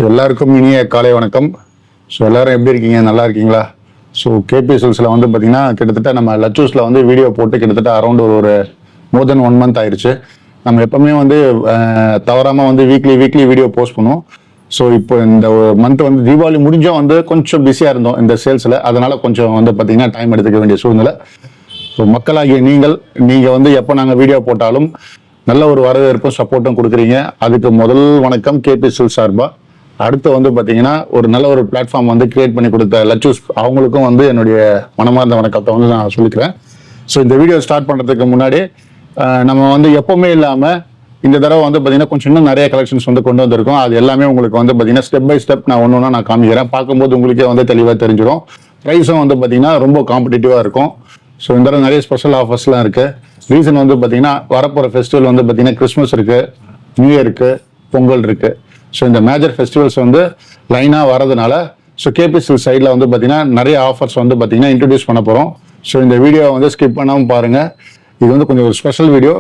எல்லாருக்கும் இனிய காலை வணக்கம். ஸோ எல்லாரும் எப்படி இருக்கீங்க, நல்லா இருக்கீங்களா? ஸோ கேபி சில்ஸில் வந்து பார்த்தீங்கன்னா கிட்டத்தட்ட நம்ம லச்சூஸில் வந்து வீடியோ போட்டு கிட்டத்தட்ட அரௌண்ட் ஒரு மோர் தென் 1 month ஆயிடுச்சு. நம்ம எப்பவுமே வந்து தவறாமல் வந்து வீக்லி வீடியோ போஸ்ட் பண்ணுவோம். ஸோ இப்போ இந்த மந்த் வந்து தீபாவளி முடிஞ்சும் வந்து கொஞ்சம் பிஸியாக இருந்தோம் இந்த சேல்ஸில். அதனால கொஞ்சம் வந்து பார்த்தீங்கன்னா டைம் எடுத்துக்க வேண்டிய சூழ்நிலை. ஸோ மக்களாகிய நீங்கள் வந்து எப்போ நாங்கள் வீடியோ போட்டாலும் நல்ல ஒரு வரவேற்பும் சப்போர்ட்டும் கொடுக்குறீங்க. அதுக்கு முதல் வணக்கம் கேபி சில்ஸ் சார்பா. அடுத்து வந்து பார்த்தீங்கன்னா ஒரு நல்ல ஒரு பிளாட்ஃபார்ம் வந்து கிரியேட் பண்ணி கொடுத்த லச்சூஸ் அவங்களுக்கும் வந்து என்னுடைய மனமார்ந்த வணக்கத்தை வந்து நான் சொல்லிக்கிறேன். ஸோ இந்த வீடியோ ஸ்டார்ட் பண்ணுறதுக்கு முன்னாடி நம்ம வந்து எப்பவுமே இல்லாமல் இந்த தடவை வந்து பார்த்தீங்கன்னா கொஞ்சம் இன்னும் நிறைய கலெக்ஷன்ஸ் வந்து கொண்டு வந்திருக்கோம். அது எல்லாமே உங்களுக்கு வந்து பார்த்தீங்கன்னா ஸ்டெப் பை ஸ்டெப் நான் ஒன்று ஒன்றா நான் காமிக்கிறேன். பார்க்கும்போது உங்களுக்கே வந்து தெளிவாக தெரிஞ்சிடும். ப்ரைஸும் வந்து பார்த்தீங்கன்னா ரொம்ப காம்படிட்டிவாக இருக்கும். ஸோ இந்த தடவை நிறைய ஸ்பெஷல் ஆஃபர்ஸ்லாம் இருக்குது. ரீசன் வந்து பார்த்தீங்கன்னா வரப்போகிற ஃபெஸ்டிவல் வந்து பார்த்தீங்கன்னா கிறிஸ்மஸ் இருக்குது, நியூ இயர் இருக்குது, பொங்கல் இருக்குது. ஸோ இந்த மேஜர் ஃபெஸ்டிவல்ஸ் வந்து லைனாக வரதுனால ஸோ கேபி சில்ஸ் சைடில் வந்து பார்த்தீங்கன்னா நிறைய ஆஃபர்ஸ் வந்து பார்த்தீங்கன்னா இன்ட்ரடியூஸ் பண்ண போகிறோம். ஸோ இந்த வீடியோவை வந்து ஸ்கிப் பண்ணாமல் பாருங்கள். இது வந்து கொஞ்சம் ஒரு ஸ்பெஷல் வீடியோ.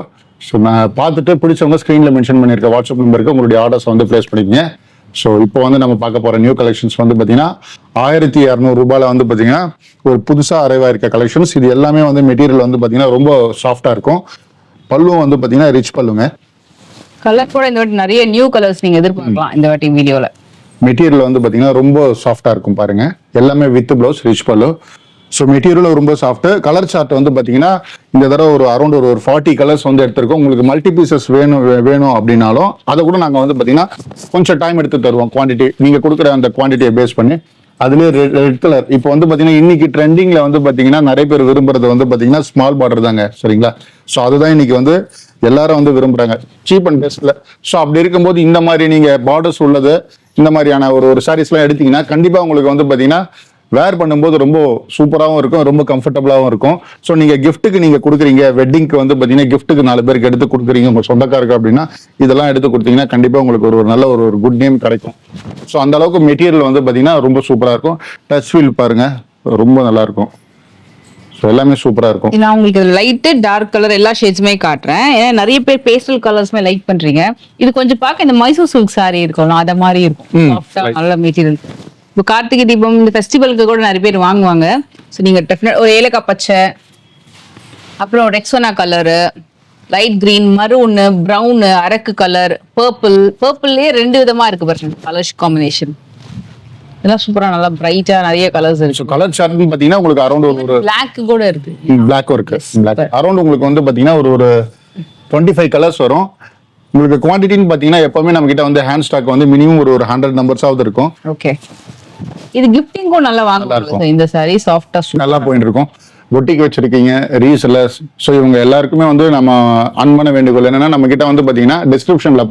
ஸோ நான் பார்த்துட்டு பிடிச்சவங்க ஸ்க்ரீனில் மென்ஷன் பண்ணியிருக்க வாட்ஸ்அப் நம்பருக்கு உங்களுடைய ஆர்டர்ஸ் வந்து ப்ளேஸ் பண்ணிக்கங்க. ஸோ இப்போ வந்து நம்ம பார்க்க போகிற நியூ கலெக்ஷன்ஸ் வந்து பார்த்தீங்கன்னா 1200 ரூபாயில் வந்து பார்த்தீங்கன்னா ஒரு புதுசாக அரைவாக இருக்க கலெக்ஷன்ஸ். இது எல்லாமே வந்து மெட்டீரியல் வந்து பார்த்தீங்கன்னா ரொம்ப சாஃப்டாக இருக்கும். பல்லும் வந்து பார்த்தீங்கன்னா ரிச் பல்லுங்க. கலர் கூட இந்த வாட்டி நிறைய நியூ கலர்ஸ் நீங்க எதிர்பார்க்கலாம் இந்த வாட்டி வீடியோல. மெட்டீரியல் வந்து பார்த்தீங்கன்னா ரொம்ப சாஃப்டாக இருக்கும் பாருங்க. எல்லாமே வித் ப்ளவுஸ் ரிச் பல்லு. ஸோ மெட்டீரியலும் ரொம்ப சாஃப்ட். கலர் சார்ட் வந்து பார்த்தீங்கன்னா இந்த தடவை ஒரு அரௌண்ட் ஒரு 40 கலர்ஸ் வந்து எடுத்திருக்கோம். உங்களுக்கு மல்டி பீசஸ் வேணும் அப்படின்னாலும் அதை கூட நாங்கள் வந்து பார்த்தீங்கன்னா கொஞ்சம் டைம் எடுத்து தருவோம். குவான்டிட்டி நீங்கள் கொடுக்குற அந்த குவான்டிட்டியை பேஸ் பண்ணி அதுலேயே ரெட் கலர் இப்போ வந்து பார்த்தீங்கன்னா இன்னைக்கு ட்ரெண்டிங்கில் வந்து பார்த்தீங்கன்னா நிறைய பேர் விரும்புறது வந்து பார்த்தீங்கன்னா ஸ்மால் பார்டர் தாங்க, சரிங்களா? ஸோ அதுதான் இன்னைக்கு வந்து எல்லாரும் வந்து விரும்புறாங்க, சீப் அண்ட் பெஸ்ட்ல. ஸோ அப்படி இருக்கும்போது இந்த மாதிரி நீங்கள் பார்டர்ஸ் உள்ளது இந்த மாதிரியான ஒரு சாரீஸ்லாம் எடுத்தீங்கன்னா கண்டிப்பாக உங்களுக்கு வந்து பார்த்தீங்கன்னா வேர் பண்ணும்போது ரொம்ப சூப்பராகவும் இருக்கும், ரொம்ப கம்ஃபர்டபுளாகவும் இருக்கும். ஸோ நீங்கள் கிஃப்ட்டுக்கு நீங்கள் கொடுக்குறீங்க, வெட்டிங்க்கு வந்து பார்த்தீங்கன்னா கிஃப்ட்டுக்கு 4 பேருக்கு எடுத்து கொடுக்குறீங்க உங்கள் சொந்தக்காரருக்கு அப்படின்னா இதெல்லாம் எடுத்து கொடுத்தீங்கன்னா கண்டிப்பாக உங்களுக்கு ஒரு நல்ல ஒரு குட் நேம் கிடைக்கும். ஸோ அந்த அளவுக்கு மெட்டீரியல் வந்து பார்த்தீங்கன்னா ரொம்ப சூப்பராக இருக்கும். டச் ஃபீல் பாருங்க, ரொம்ப நல்லா இருக்கும். ஸோ எல்லாமே சூப்பராக இருக்கும். நான் உங்களுக்கு லைட்டு டார்க் கலர் எல்லா ஷேட்ஸுமே காட்டுறேன். ஏன்னா நிறைய பேர் பேஸ்டல் கலர்ஸ்மே லைக் பண்றீங்க. இது கொஞ்சம் பார்க்க இந்த மைசூர் சில்க் சாரி இருக்கும் அத மாதிரி இருக்கும். நல்ல மெட்டீரியல். இப்போ கார்த்திகை தீபம் இந்த ஃபெஸ்டிவலுக்கு கூட நிறைய பேர் வாங்குவாங்க. ஸோ நீங்க டெஃபினட் ஒரு ஏலக்காய் பச்சை, அப்புறம் Rexona colour, light green, maroon, brown, அரக்கு கலர், பர்பிள்லேயே 2 விதமா இருக்கு பாருங்க கலர்ஸ் காம்பினேஷன். இதெல்லாம் சூப்பரா நல்லா பிரைட்டா நிறைய கலர்ஸ் இருக்கு. கலர் சார்ட்னு பாத்தீங்கன்னா உங்களுக்கு அரௌண்ட் ஒரு பிளாக் கூட இருக்கு. பிளாக்கும் இருக்கு. பிளாக் அரௌண்ட் உங்களுக்கு வந்து பாத்தீங்கன்னா ஒரு 25 கலர்ஸ் வரும். உங்களுக்கு குவான்டிட்டின்னு பாத்தீங்கன்னா எப்பவுமே நம்ம கிட்ட வந்து ஹேண்ட் ஸ்டாக் வந்து மினிமம் ஒரு 100 நம்பர்ஸாவது இருக்கும். ஓகே. இது கிஃப்டிங்கும் நல்லா வாங்குவாங்க. இந்த சாரி சாஃப்டா நல்லா போயிட்டு இருக்கும். பொட்டிக்கு வச்சிருக்கீங்க, ரீசெல்லர்ஸ், ஸோ இவங்க எல்லாருக்குமே வந்து நம்ம அன்பான வேண்டுகோள் என்னன்னா நம்ம கிட்ட வந்து பாத்தீங்கன்னா டிஸ்கிரிப்ஷன்ல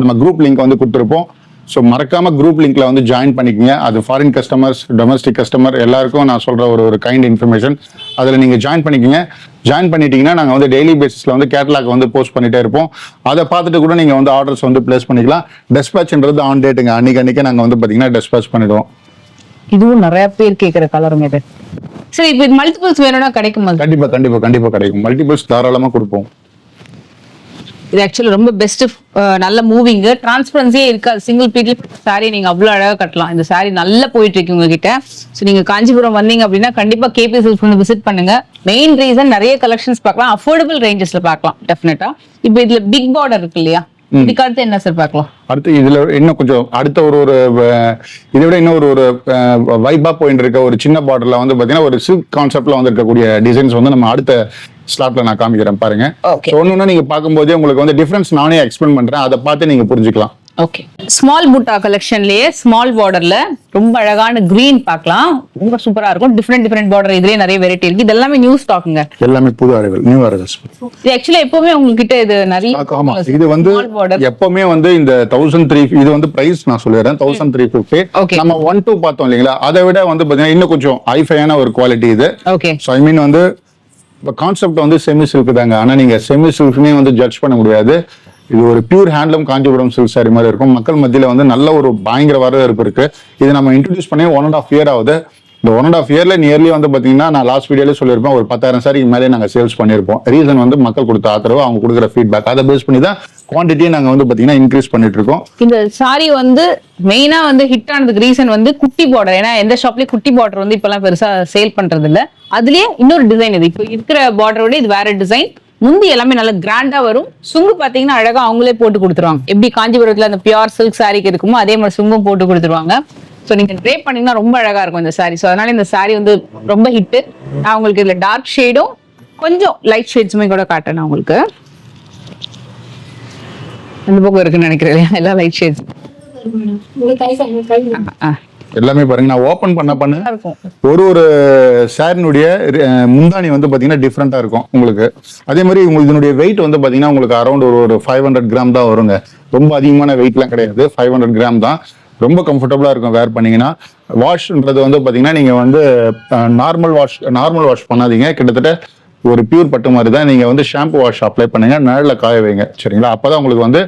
நம்ம குரூப் லிங்க் வந்து கொடுத்துருப்போம். ஸோ மறக்காம குரூப் லிங்க்ல வந்து ஜாயின் பண்ணிக்கங்க. அது ஃபாரின் கஸ்டமர்ஸ், டொமஸ்டிக் கஸ்டமர் எல்லாருக்கும் நான் சொல்ற ஒரு கைண்ட் இன்ஃபர்மேஷன். அதில் நீங்க ஜாயின் பண்ணிக்கங்க. ஜாயின் பண்ணிட்டீங்கன்னா நாங்கள் வந்து டெய்லி பேசிஸ்ல வந்து கேட்டலாக் வந்து போஸ்ட் பண்ணிட்டே இருப்போம். அதை பார்த்துட்டு கூட நீங்க வந்து ஆர்டர்ஸ் வந்து பிளேஸ் பண்ணிக்கலாம். டெஸ்பேச்ன்றது ஆன் டேட்டுங்க, அன்னைக்கு நாங்கள் வந்து பாத்தீங்கன்னா டெஸ்பேச் பண்ணிடுவோம். இதுவும் நிறைய பேர் கேட்கிற கலருங்க இது. சரி, இப்போ மல்டிபிள்ஸ் வேணும்னா கிடைக்குமா? கண்டிப்பா கிடைக்கும். மல்டிபிள்ஸ் தாராளமா கொடுப்போம். இது ஆக்சுவலி ரொம்ப பெஸ்ட், நல்ல மூவிங், டிரான்ஸ்பரன்சியே இருக்காது. சிங்கிள் பீட்ல சாரி நீங்க அவ்வளவு அழகா கட்டலாம். இந்த சாரி நல்லா போயிட்டு இருக்கு உங்ககிட்ட. ஸோ நீங்க காஞ்சிபுரம் வந்தீங்க அப்படின்னா கண்டிப்பா கேபி சில்க்ஸ் வந்து விசிட் பண்ணுங்க. மெயின் ரீசன் நிறைய கலெக்ஷன்ஸ் பார்க்கலாம், அஃபோர்டபுள் ரேஞ்சஸ்ல பார்க்கலாம் டெஃபினட்டா. இப்போ இதுல பிக் பார்டர் இருக்கு இல்லையா, இதுக்கு அடுத்து என்ன சார் பார்க்கலாம்? அடுத்து இதுல இன்னும் கொஞ்சம் அடுத்த இதை விட இன்னும் ஒரு வைபா போயிட்டு இருக்க ஒரு சின்ன பார்டர்ல வந்து பாத்தீங்கன்னா ஒரு சில்க் கான்செப்ட்ல வந்து இருக்கக்கூடிய டிசைன்ஸ் வந்து நம்ம அடுத்த ஸ்லாட்ல நான் காமிக்கிறேன் பாருங்க. ஒண்ணு நீங்க பார்க்கும்போதே உங்களுக்கு வந்து டிஃபரன்ஸ் நானே எக்ஸ்பிளைன் பண்றேன், அதை பார்த்து நீங்க புரிஞ்சுக்கலாம். ஓகே. ஸ்மால் பூட்டா கலெக்ஷன்லயே ஸ்மால் பார்டர்ல ரொம்ப அழகான கிரீன் பார்க்கலாம். ரொம்ப சூப்பரா இருக்கும். டிஃபரெண்ட் பார்டர் இதுலயே நிறைய வெரைட்டி இருக்கு. இதெல்லாமே நியூ ஸ்டாக்குங்க, எல்லாமே புது அரைவல், நியூ அரைவல்ஸ். இது ஆக்சுவலி எப்பவுமே உங்ககிட்ட இது நிறைய. ஆமா, இது வந்து எப்பவுமே வந்து இந்த 1300 இது வந்து பிரைஸ் நான் சொல்லிடுறேன் 1350. நம்ம 1-2 பார்த்தோம் இல்லைங்களா, அதை விட வந்து பாத்தீங்கன்னா இன்னும் கொஞ்சம் ஹைஃபையான ஒரு குவாலிட்டி இது. ஓகே. ஸோ ஐ மீன் வந்து கான்செப்ட் வந்து செமி சில்க் தாங்க. ஆனா நீங்க செமி சில்க்னே வந்து ஜட்ஜ் பண்ண முடியாது. இது ஒரு pure handloom Kanchipuram silk sorry மாதிரி இருக்கும். மக்கள் மத்தியில வந்து நல்ல ஒரு பயங்கர வரவேற்பு இருக்கு. இது நம்ம இன்ட்ரடியூஸ் பண்ணி 1.5 year ஆகுது. இந்த 1.5 yearல நியர்லி வந்து பாத்தீங்கன்னா நான் லாஸ்ட் வீடியோல சொல்லியிருப்பேன் ஒரு 10,000 சாரிக்கு மேலே நாங்கள் சேல்ஸ் பண்ணியிருப்போம். ரீசன் வந்து மக்கள் கொடுத்த ஆதரவு, அவங்க கொடுக்குற ஃபீட்பேக், அதை பேஸ் பண்ணி தான் குவான்டிட்டியை நாங்கள் வந்து பார்த்தீங்கன்னா இன்க்ரீஸ் பண்ணிட்டு இருக்கோம். இந்த சாரி வந்து மெயினா வந்து ஹிட் ஆனதுக்கு ரீசன் வந்து குட்டி பார்டர். ஏன்னா எந்த ஷாப்லயும் குட்டி பார்டர் வந்து இப்பெல்லாம் பெருசா சேல் பண்றது இல்ல. அதுலயே இன்னொரு டிசைன் இது. இப்போ இருக்கிற பார்டரோட இது வேற டிசைன். முந்தி எல்லாமே நல்லா கிராண்டா வரும். சுங்கு பாத்தீங்கன்னா அழகா அவங்களே போட்டு கொடுத்துருவாங்க. எப்படி காஞ்சிபுரத்துல அந்த பியூர் சில்க் சாரிக்கு இருக்குமோ அதே மாதிரி சுங்கும் போட்டு கொடுத்துருவாங்க. ஸோ நீங்க ட்ரே பண்ணீங்கன்னா ரொம்ப அழகா இருக்கும் இந்த சாரி. ஸோ அதனால இந்த சாரி வந்து ரொம்ப ஹிட். நான் உங்களுக்கு இதுல டார்க் ஷேடும் கொஞ்சம் லைட் ஷேட்ஸுமே கூட காட்டுறேன் நான் உங்களுக்கு. அந்த பக்கம் இருக்குன்னு நினைக்கிறேன் இல்லையா, எல்லாம் லைட் ஷேட்ஸ் எல்லாமே பாருங்க. நான் ஓபன் பண்ண இருக்கும். ஒரு சாரினுடைய முந்தானி வந்து பாத்தீங்கன்னா டிஃப்ரெண்டா இருக்கும் உங்களுக்கு. அதே மாதிரி உங்களுக்கு இதனுடைய வெயிட் வந்து பாத்தீங்கன்னா உங்களுக்கு அரௌண்ட் ஒரு 500 கிராம் தான் வருங்க. ரொம்ப அதிகமான வெயிட்லாம் கிடையாது, 500 கிராம் தான். ரொம்ப கம்ஃபர்டபுளா இருக்கும் வேர் பண்ணீங்கன்னா. வாஷ்ன்றது வந்து பாத்தீங்கன்னா நீங்க வந்து நார்மல் வாஷ் பண்ணாதீங்க. கிட்டத்தட்ட ஒரு பியூர் பட்டு மாதிரி தான். நீங்க வந்து ஷாம்பு வாஷ் அப்ளை பண்ணுங்க, நிழல்ல காய வைங்க, சரிங்களா? அப்பதான் உங்களுக்கு வந்து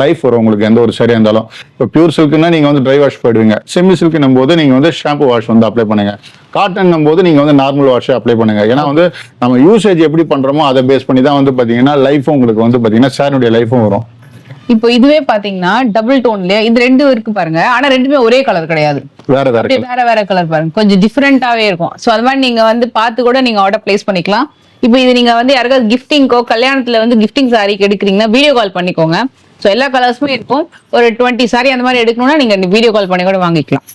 லைஃப் வரும் உங்களுக்கு எந்த ஒரு சரியா இருந்தாலும். இப்போ பியூர் சில்க்னா நீங்க வந்து ட்ரை வாஷ் போயிடுவீங்க. செமி சில்க்னும் போது நீங்க வந்து ஷாம்பு வாஷ் வந்து அப்ளை பண்ணுங்க. காட்டன் போது நீங்க வந்து நார்மல் வாஷ் அப்ளை பண்ணுங்க. ஏன்னா வந்து நம்ம யூசேஜ் எப்படி பண்றோமோ அதை பேஸ் பண்ணி தான் வந்து பாத்தீங்கன்னா லைஃபும் உங்களுக்கு வந்து பாத்தீங்கன்னா சாரினுடைய லைஃபும் வரும். இப்போ இதுவே பாத்தீங்கன்னா டபுள் டோன்ல இது ரெண்டு இருக்கு பாருங்க. ஆனா ரெண்டுமே ஒரே கலர் கிடையாது, வேற கலர் பாருங்க. கொஞ்சம் டிஃபரெண்டாவே இருக்கும். சோ அது மாதிரி நீங்க வந்து பார்த்து கூட நீங்க ஆர்டர் பிளேஸ் பண்ணிக்கலாம். இப்போ இது நீங்க வந்து யாருக்காவது கிஃப்டிங்கோ கல்யாணத்துல வந்து கிஃப்டிங் சாரிக்கு எடுக்கிறீங்கன்னா வீடியோ கால் பண்ணிக்கோங்க. ஸோ எல்லா கலர்ஸுமே இருக்கும். ஒரு 20 சாரி அந்த மாதிரி எடுக்கணும்னா நீங்க வீடியோ கால் பண்ணி கூட வாங்கிக்கலாம்.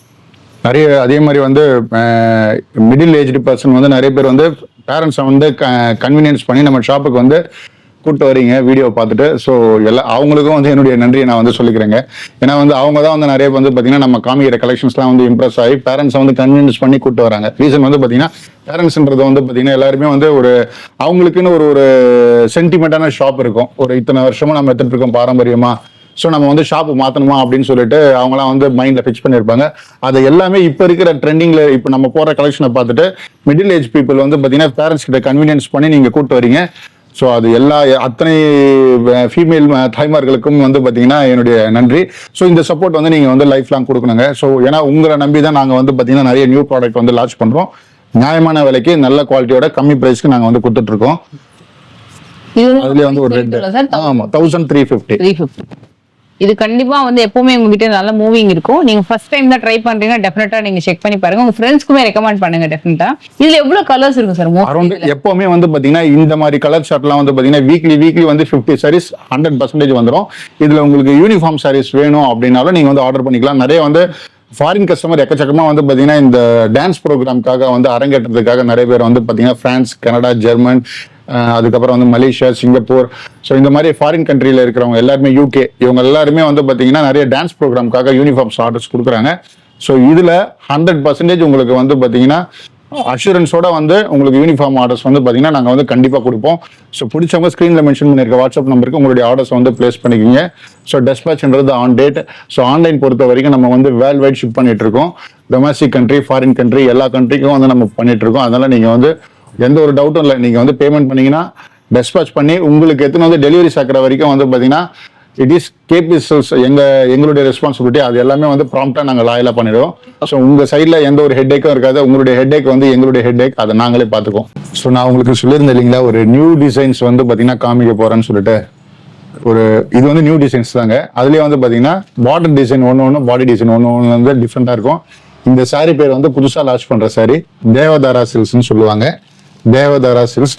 நிறைய அதே மாதிரி வந்து மிடில் ஏஜ்டு பர்சன் வந்து நிறைய பேர் வந்து பேரண்ட்ஸை வந்து கன்வீனியன்ஸ் பண்ணி நம்ம ஷாப்புக்கு வந்து கூப்பிட்டு வரீங்க வீடியோ பார்த்துட்டு. ஸோ அவங்களுக்கும் வந்து என்னுடைய நன்றியை நான் வந்து சொல்லிக்கிறேங்க. ஏன்னா வந்து அவங்க தான் வந்து நிறைய வந்து பார்த்தீங்கன்னா நம்ம காமிக்கிற கலெக்ஷன்ஸ்லாம் வந்து இம்ப்ரெஸ் ஆகி பேரண்ட்ஸை வந்து கன்வீனியன்ஸ் பண்ணி கூப்பிட்டு வராங்க. ரீசன் வந்து பார்த்தீங்கன்னா பேரண்ட்ஸ்ன்றது வந்து பார்த்தீங்கன்னா எல்லாருமே வந்து அவங்களுக்குன்னு ஒரு சென்டிமெண்டான ஷாப் இருக்கும். ஒரு இத்தனை வருஷமா நம்ம எடுத்துட்டு இருக்கோம் பாரம்பரியமா. ஸோ நம்ம வந்து ஷாப்பு மாற்றணுமா அப்படின்னு சொல்லிட்டு அவங்களாம் வந்து மைண்டில் ஃபிக்ஸ் பண்ணியிருப்பாங்க. அது எல்லாமே இப்போ இருக்கிற ட்ரெண்டிங்கில் இப்போ நம்ம போகிற கலெக்ஷனை பார்த்துட்டு மிடில் ஏஜ் பீப்புள் வந்து பார்த்தீங்கன்னா பேரண்ட்ஸ் கிட்ட கன்வீனியன்ஸ் பண்ணி நீங்கள் கூப்பிட்டு வரீங்க. ஸோ அது அத்தனை ஃபீமேல் தாய்மார்களுக்கும் வந்து பார்த்தீங்கன்னா என்னுடைய நன்றி. ஸோ இந்த சப்போர்ட் வந்து நீங்கள் வந்து லைஃப் லாங் கொடுக்கணுங்க. ஸோ ஏன்னா உங்களை நம்பி தான் நாங்கள் வந்து பார்த்தீங்கன்னா நிறைய நியூ ப்ராடக்ட் வந்து லான்ச் பண்ணுறோம். நியாயமான விலைக்கு நல்ல குவாலிட்டியோட கம்மி ப்ரைஸ்க்கு நாங்கள் வந்து கொடுத்துட்ருக்கோம். அதுலேயே வந்து ஒரு ரெட் 1350. இது கண்டிப்பா வந்து எப்பவுமே உங்ககிட்ட நல்ல மூவிங் இருக்கும். நீங்க ஃபர்ஸ்ட் டைம் தான் ட்ரை பண்றீங்கன்னா டெஃபினட்டா நீங்க செக் பண்ணி பாருங்க. உங்க ஃப்ரெண்ட்ஸ்க்குமே ரெக்கமெண்ட் பண்ணுங்க டெஃபினட்டா. இதுல எவ்வளவு கலர்ஸ் இருக்கு சார்? அரௌண்ட் எப்பவுமே வந்து பாத்தீங்கன்னா இந்த மாதிரி கலர் ஷர்ட்லாம் வந்து பாத்தீங்கன்னா வீக்லி வந்து 50 sarees 100% வந்துடும். இதுல உங்களுக்கு யூனிஃபார்ம் sarees வேணும் அப்படின்னாலும் நீங்க வந்து ஆர்டர் பண்ணிக்கலாம். நிறைய வந்து ஃபாரின் கஸ்டமர் எக்கச்சக்கமா வந்து பாத்தீங்கன்னா இந்த டான்ஸ் ப்ரோக்ராம்காக வந்து அரங்கேற்றதுக்காக நிறைய பேர் வந்து பாத்தீங்கன்னா பிரான்ஸ், கனடா, ஜெர்மன், அதுக்கப்புறம் வந்து மலேசியா, சிங்கப்பூர், ஸோ இந்த மாதிரி ஃபாரின் கண்ட்ரியில் இருக்கிறவங்க எல்லாருமே UK இவங்க எல்லாருமே வந்து பார்த்தீங்கன்னா நிறைய டான்ஸ் ப்ரோக்ராம்காக யூனிஃபார்ம்ஸ் ஆர்டர்ஸ் கொடுக்குறாங்க. ஸோ இதில் 100% உங்களுக்கு வந்து பார்த்தீங்கன்னா அஷூரன்ஸோட வந்து உங்களுக்கு யூனிஃபார்ம் ஆர்டர்ஸ் வந்து பார்த்தீங்கன்னா நாங்கள் வந்து கண்டிப்பாக கொடுப்போம். ஸோ பிடிச்சவங்க ஸ்க்ரீனில் மென்ஷன் பண்ணியிருக்க வாட்ஸ்அப் நம்பருக்கு உங்களுடைய ஆர்டர்ஸ் வந்து பிளேஸ் பண்ணிக்கிங்க. ஸோ டெஸ்பேச்ன்றது ஆன் டேட். ஸோ ஆன்லைன் பொறுத்த வரைக்கும் நம்ம வந்து வேர்ல்ட் வைட் ஷிப் பண்ணிட்டு இருக்கோம். டொமஸ்டிக் கண்ட்ரி, ஃபாரின் கண்ட்ரி எல்லா கண்ட்ரிக்கும் வந்து நம்ம பண்ணிட்டு இருக்கோம். அதனால நீங்கள் வந்து எந்த ஒரு டவுட்டும் இல்லை. நீங்கள் வந்து பேமெண்ட் பண்ணீங்கன்னா டெஸ்பாச் பண்ணி உங்களுக்கு எத்தனை வந்து டெலிவரி சேர்க்குற வரைக்கும் வந்து பார்த்தீங்கன்னா இட் இஸ் கேபி சில்க்ஸ் எங்களுடைய ரெஸ்பான்சிபிலிட்டி. அது எல்லாமே வந்து ப்ராம்ப்டாக நாங்கள் லாயலாக பண்ணிடுவோம். ஸோ உங்கள் சைடில் எந்த ஒரு ஹெட்டேக்கும் இருக்காது. உங்களுடைய ஹெட்டேக் வந்து எங்களுடைய ஹெட்டேக், அதை நாங்களே பார்த்துக்கோம். ஸோ நான் உங்களுக்கு சொல்லியிருந்தேன் இல்லைங்களா, ஒரு நியூ டிசைன்ஸ் வந்து பார்த்தீங்கன்னா காமிக்க போகிறேன்னு சொல்லிட்டு. இது வந்து நியூ டிசைன்ஸ் தாங்க. அதுலேயே வந்து பார்த்தீங்கன்னா பார்டர் டிசைன் ஒன்று பாடி டிசைன் ஒன்று வந்து டிஃப்ரெண்ட்டாக இருக்கும். இந்த சாரீ பேர் வந்து புதுசாக லான்ச் பண்ணுற சாரீ தேவதாரா சில்க்ஸ்ன்னு சொல்லுவாங்க. தேவதாரா சில்க்ஸ்.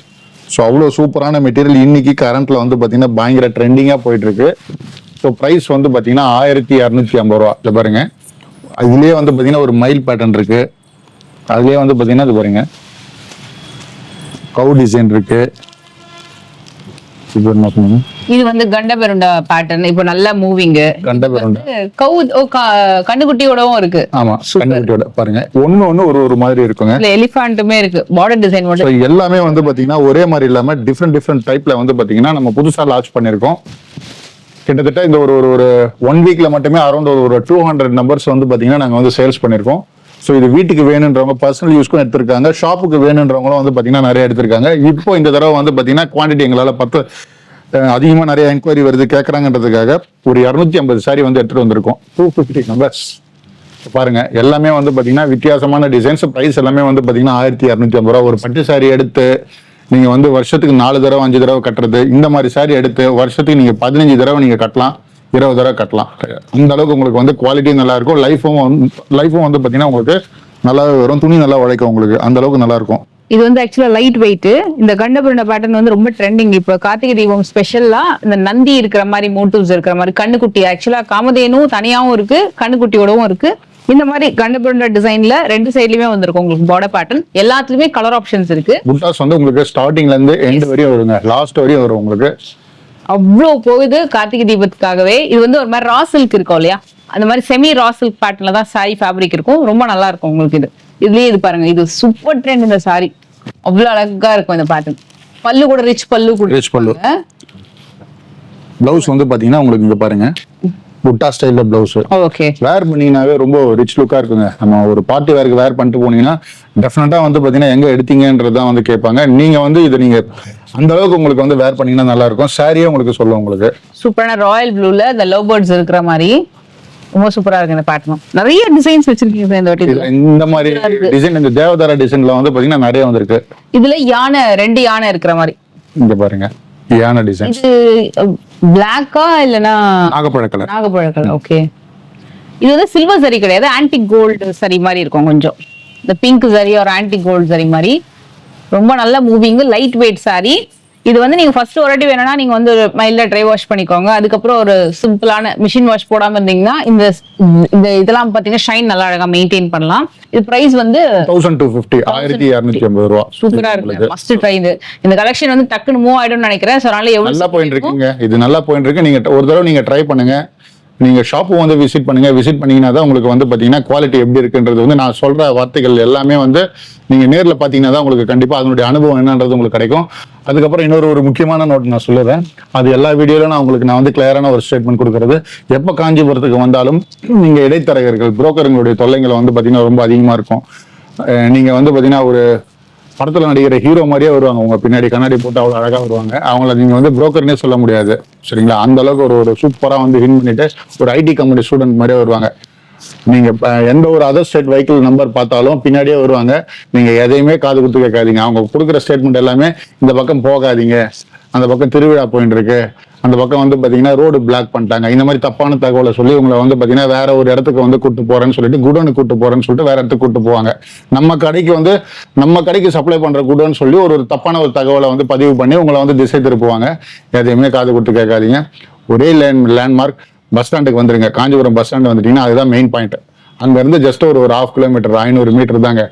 ஸோ அவ்வளோ சூப்பரான மெட்டீரியல். இன்னைக்கு கரண்ட்ல வந்து பார்த்தீங்கன்னா பயங்கர ட்ரெண்டிங்காக போயிட்டு இருக்கு. ஸோ ப்ரைஸ் வந்து பார்த்தீங்கன்னா 1250 ரூபா. இதை பாருங்க. இதுலேயே வந்து பார்த்தீங்கன்னா ஒரு மயில் பேட்டர்ன் இருக்கு. அதுலேயே வந்து பார்த்தீங்கன்னா இது பாருங்க கவு டிசைன் இருக்கு. இது வந்து கண்டபெருண்டா பேட்டர்ன். இப்போ நல்ல மூவிங் கண்டபெருண்டா கண்ணுக்குட்டியோடவும் இருக்கு. ஆமா, கண்ணுக்குட்டியோட பாருங்க. ஒன்னு ஒரு மாதிரி இருக்குங்க. எலிஃபண்ட்டுமே இருக்கு. பார்டர் டிசைன் மட்டும் எல்லாமே வந்து பாத்தீங்கன்னா ஒரே மாதிரி இல்லாம டிஃப்ரெண்ட் டைப்ல வந்து பாத்தீங்கன்னா நம்ம புதுசா லான்ச் பண்ணிருக்கோம். கிட்டத்தட்ட இந்த ஒரு 1 வீக்ல மட்டுமே அரௌண்ட் ஒரு 200 நம்பர்ஸ் வந்து பாத்தீங்கன்னா நாங்க வந்து சேல்ஸ் பண்ணிருக்கோம். ஸோ இது வீட்டுக்கு வேணுன்றவங்க பர்சனல் யூஸ்க்கும் எடுத்திருக்காங்க. ஷாப்புக்கு வேணுன்றவங்களும் வந்து பார்த்தீங்கன்னா நிறைய எடுத்திருக்காங்க. இப்போ இந்த தடவை வந்து பார்த்தீங்கன்னா குவான்டிட்டி எங்களால் அதிகமாக நிறைய என்கொயரி வருது கேட்குறாங்கன்றதுக்காக ஒரு 250 சாரி வந்து எடுத்துகிட்டு வந்திருக்கோம். 250 நம்பர்ஸ் பாருங்க. எல்லாமே வந்து பார்த்தீங்கன்னா வித்தியாசமான டிசைன்ஸ். ப்ரைஸ் எல்லாமே வந்து பார்த்தீங்கன்னா 1250 ரூபா. ஒரு பட்டு சாரி எடுத்து நீங்க வந்து வருஷத்துக்கு 4 தடவை 5 தடவை கட்டுறது, இந்த மாதிரி saree எடுத்து வருஷத்துக்கு நீங்க 15 தடவை நீங்க கட்டலாம், 20 தடவை கட்டலாம். அந்த அளவுக்கு உங்களுக்கு வந்து குவாலிட்டி நல்லா இருக்கும். லைஃபும் வந்து பாத்தீங்கன்னா உங்களுக்கு நல்லாவே வரும். துணி நல்லா உழைக்கும் உங்களுக்கு, அந்த அளவுக்கு நல்லா இருக்கும். இது வந்து ஆக்சுவலா லைட் வெயிட். இந்த கண்டபுருண்ட பேட்டர்ன் வந்து ரொம்ப ட்ரெண்டிங். இப்போ கார்த்திகை தீபம் ஸ்பெஷல்லா இந்த நந்தி இருக்கிற மாதிரி மோட்டிவ்ஸ் இருக்கிற மாதிரி கண்ணுக்குட்டி, ஆக்சுவலா காமதேனும் தனியாவும் இருக்கு, கண்ணுக்குட்டியோடவும் இருக்கு. இந்த மாதிரி கண்டபுருண்ட டிசைன்ல 2 சைட்லயுமே வந்திருக்கும் உங்களுக்கு பார்டர் பேட்டர்ன். எல்லாத்துலயுமே கலர் ஆப்ஷன்ஸ் இருக்கு. புட்டாஸ் வந்து உங்களுக்கு ஸ்டார்டிங்ல இருந்து எண்ட் வரையும் வருங்க, லாஸ்ட் வரையும் வரும் உங்களுக்கு. அவ்வளோ போகுது கார்த்திகை தீபத்துக்காகவே. இது வந்து ஒரு மாதிரி ரா சில்க் இருக்கும் இல்லையா, அந்த மாதிரி செமி ரா சில்க் பேட்டர்ன்ல தான் சாரி ஃபேப்ரிக் இருக்கும். ரொம்ப நல்லா இருக்கும் உங்களுக்கு. இதுலயே இது பாருங்க, இது சூப்பர் ட்ரெண்ட் இந்த சாரி. அவ்வளவு அழகா இருக்கும் இந்த பேட்டர்ன். பல்லு கூட ரிச் பல்லு கொடுத்திருக்காங்க. பிளவுஸ் வந்து பாத்தீங்கன்னா உங்களுக்கு இங்க பாருங்க, புட்டா ஸ்டைல்ல பிளவுஸ். ஓகே, வேர் பண்ணீங்கன்னாவே ரொம்ப ரிச் லுக்கா இருக்குங்க. நம்ம ஒரு பார்ட்டி வேருக்கு வேர் பண்ணிட்டு போனீங்கன்னா டெஃபினட்டா வந்து பாத்தீங்கன்னா எங்க எடுத்தீங்கன்றதான் வந்து கேட்பாங்க. நீங்க வந்து இது நீங்க அந்த அளவுக்கு உங்களுக்கு வந்து வேர் பண்ணீங்கன்னா நல்லா இருக்கும். சாரியே உங்களுக்கு சொல்லுவோம். உங்களுக்கு சூப்பரான ராயல் ப்ளூல இந்த லவ் பேர்ட்ஸ் இருக்கிற மாதிரி ரொம்ப சூப்பரா இருக்கு இந்த பேட்டர்ன். நிறைய டிசைன்ஸ் வச்சிருக்கீங்க இந்த வாட்டி. இந்த மாதிரி டிசைன், இந்த தேவதார டிசைன்ல வந்து பாத்தீங்கன்னா நிறைய வந்திருக்கு. இதுல யானை, 2 யானை இருக்கிற மாதிரி. இங்க பாருங்க, யானை டிசைன். இது பிளாக்கா இல்லனா நாகப்பழ கலர்? நாகப்பழ கலர். ஓகே. இது வந்து சில்வர் சரி கிடையாது, ஆன்டிக் கோல்டு சரி மாதிரி இருக்கும் கொஞ்சம். இந்த பிங்க் சரி ஒரு ஆன்டிக் கோல்டு சரி மாதிரி. ரொம்ப நல்ல மூவிங் லைட் வெயிட் சாரி. இது வந்து நீங்க ஃபர்ஸ்ட் ஒரு வாட்டி வேணும்னா நீங்க வந்து மைல்டா ட்ரை வாஷ் பண்ணிக்கோங்க. அதுக்கப்புறம் ஒரு சிம்பிளான மிஷின் வாஷ் போடாம இருந்தீங்கன்னா இந்த இதெல்லாம் பாத்தீங்கன்னா ஷைன் நல்லா அழகா மெயின்டைன் பண்ணலாம். இது பிரைஸ் வந்து 1250, 1250 ரூபாய். சூப்பரா இருக்கு, மஸ்ட் ட்ரை. இந்த கலெக்ஷன் வந்து டக்குன்னு மூவ் ஆயிடும்னு நினைக்கிறேன். சோ அதனால எவ்வளவு நல்லா போயிட்டு இருக்குங்க. இது நல்லா போயிட்டு இருக்கு. நீங்க ஒரு தடவை நீங்க ட்ரை பண்ணுங்க. நீங்க ஷாப்பு வந்து விசிட் பண்ணுங்க. விசிட் பண்ணீங்கன்னா தான் உங்களுக்கு வந்து பாத்தீங்கன்னா குவாலிட்டி எப்படி இருக்குன்றது வந்து நான் சொல்ற வார்த்தைகள் எல்லாமே வந்து நீங்க நேர்ல பாத்தீங்கன்னா தான் உங்களுக்கு கண்டிப்பா அதனுடைய அனுபவம் என்னன்றது உங்களுக்கு கிடைக்கும். அதுக்கப்புறம் இன்னொரு முக்கியமான நோட் நான் சொல்லுறேன். அது எல்லா வீடியோல நான் வந்து கிளியரான ஒரு ஸ்டேட்மெண்ட் கொடுக்கறது. எப்ப காஞ்சிபுரத்துக்கு வந்தாலும் நீங்க இடைத்தரகர்கள், புரோக்கருங்களுடைய தொல்லைங்களை வந்து பாத்தீங்கன்னா ரொம்ப அதிகமா இருக்கும். நீங்க வந்து பாத்தீங்கன்னா ஒரு படத்துல நடிக்கிற ஹீரோ மாதிரியே வருவாங்க. உங்க பின்னாடி கண்ணாடி போட்டு அவ்வளவு அழகா வருவாங்க. அவங்கள நீங்க வந்து புரோக்கர்னே சொல்ல முடியாது, சரிங்களா? அந்த அளவுக்கு ஒரு சூப்பரா வந்து ஹின் பண்ணிட்டு ஒரு ஐடி கம்பெனி ஸ்டூடெண்ட் மாதிரியே வருவாங்க. நீங்க எந்த ஒரு அதர் ஸ்டேட் வெஹிக்கிள் நம்பர் பார்த்தாலும் பின்னாடியே வருவாங்க. நீங்க எதையுமே காது குத்து கேட்காதீங்க. அவங்க கொடுக்குற ஸ்டேட்மெண்ட் எல்லாமே இந்த பக்கம் போகாதீங்க, அந்த பக்கம் திருவிழா போயிட்டு இருக்கு, அந்த பக்கம் வந்து பாத்தீங்கன்னா ரோடு பிளாக் பண்ணிட்டாங்க, இந்த மாதிரி தப்பான தகவலை சொல்லி உங்களை வந்து பாத்தீங்கன்னா வேற ஒரு இடத்துக்கு வந்து கூட்டு போறேன்னு சொல்லிட்டு குடோனுக்கு கூட்டு போறேன்னு சொல்லிட்டு வேற இடத்துக்கு கூட்டு போவாங்க. நம்ம கடைக்கு சப்ளை பண்ற குடோன்னு சொல்லி ஒரு தப்பான ஒரு தகவலை வந்து பதிவு பண்ணி உங்களை வந்து திசை திருப்புவாங்க. எதையுமே காது கொடுத்து கேட்காதீங்க. ஒரே லேண்ட்மார்க் பஸ் ஸ்டாண்டுக்கு வந்துருங்க. காஞ்சிபுரம் பஸ் ஸ்டாண்டு வந்துட்டீங்கன்னா அதுதான் மெயின் பாயிண்ட். அங்க இருந்து ஜஸ்ட் ஒரு 1/2 கிலோமீட்டர் 500 மீட்டர் தாங்க.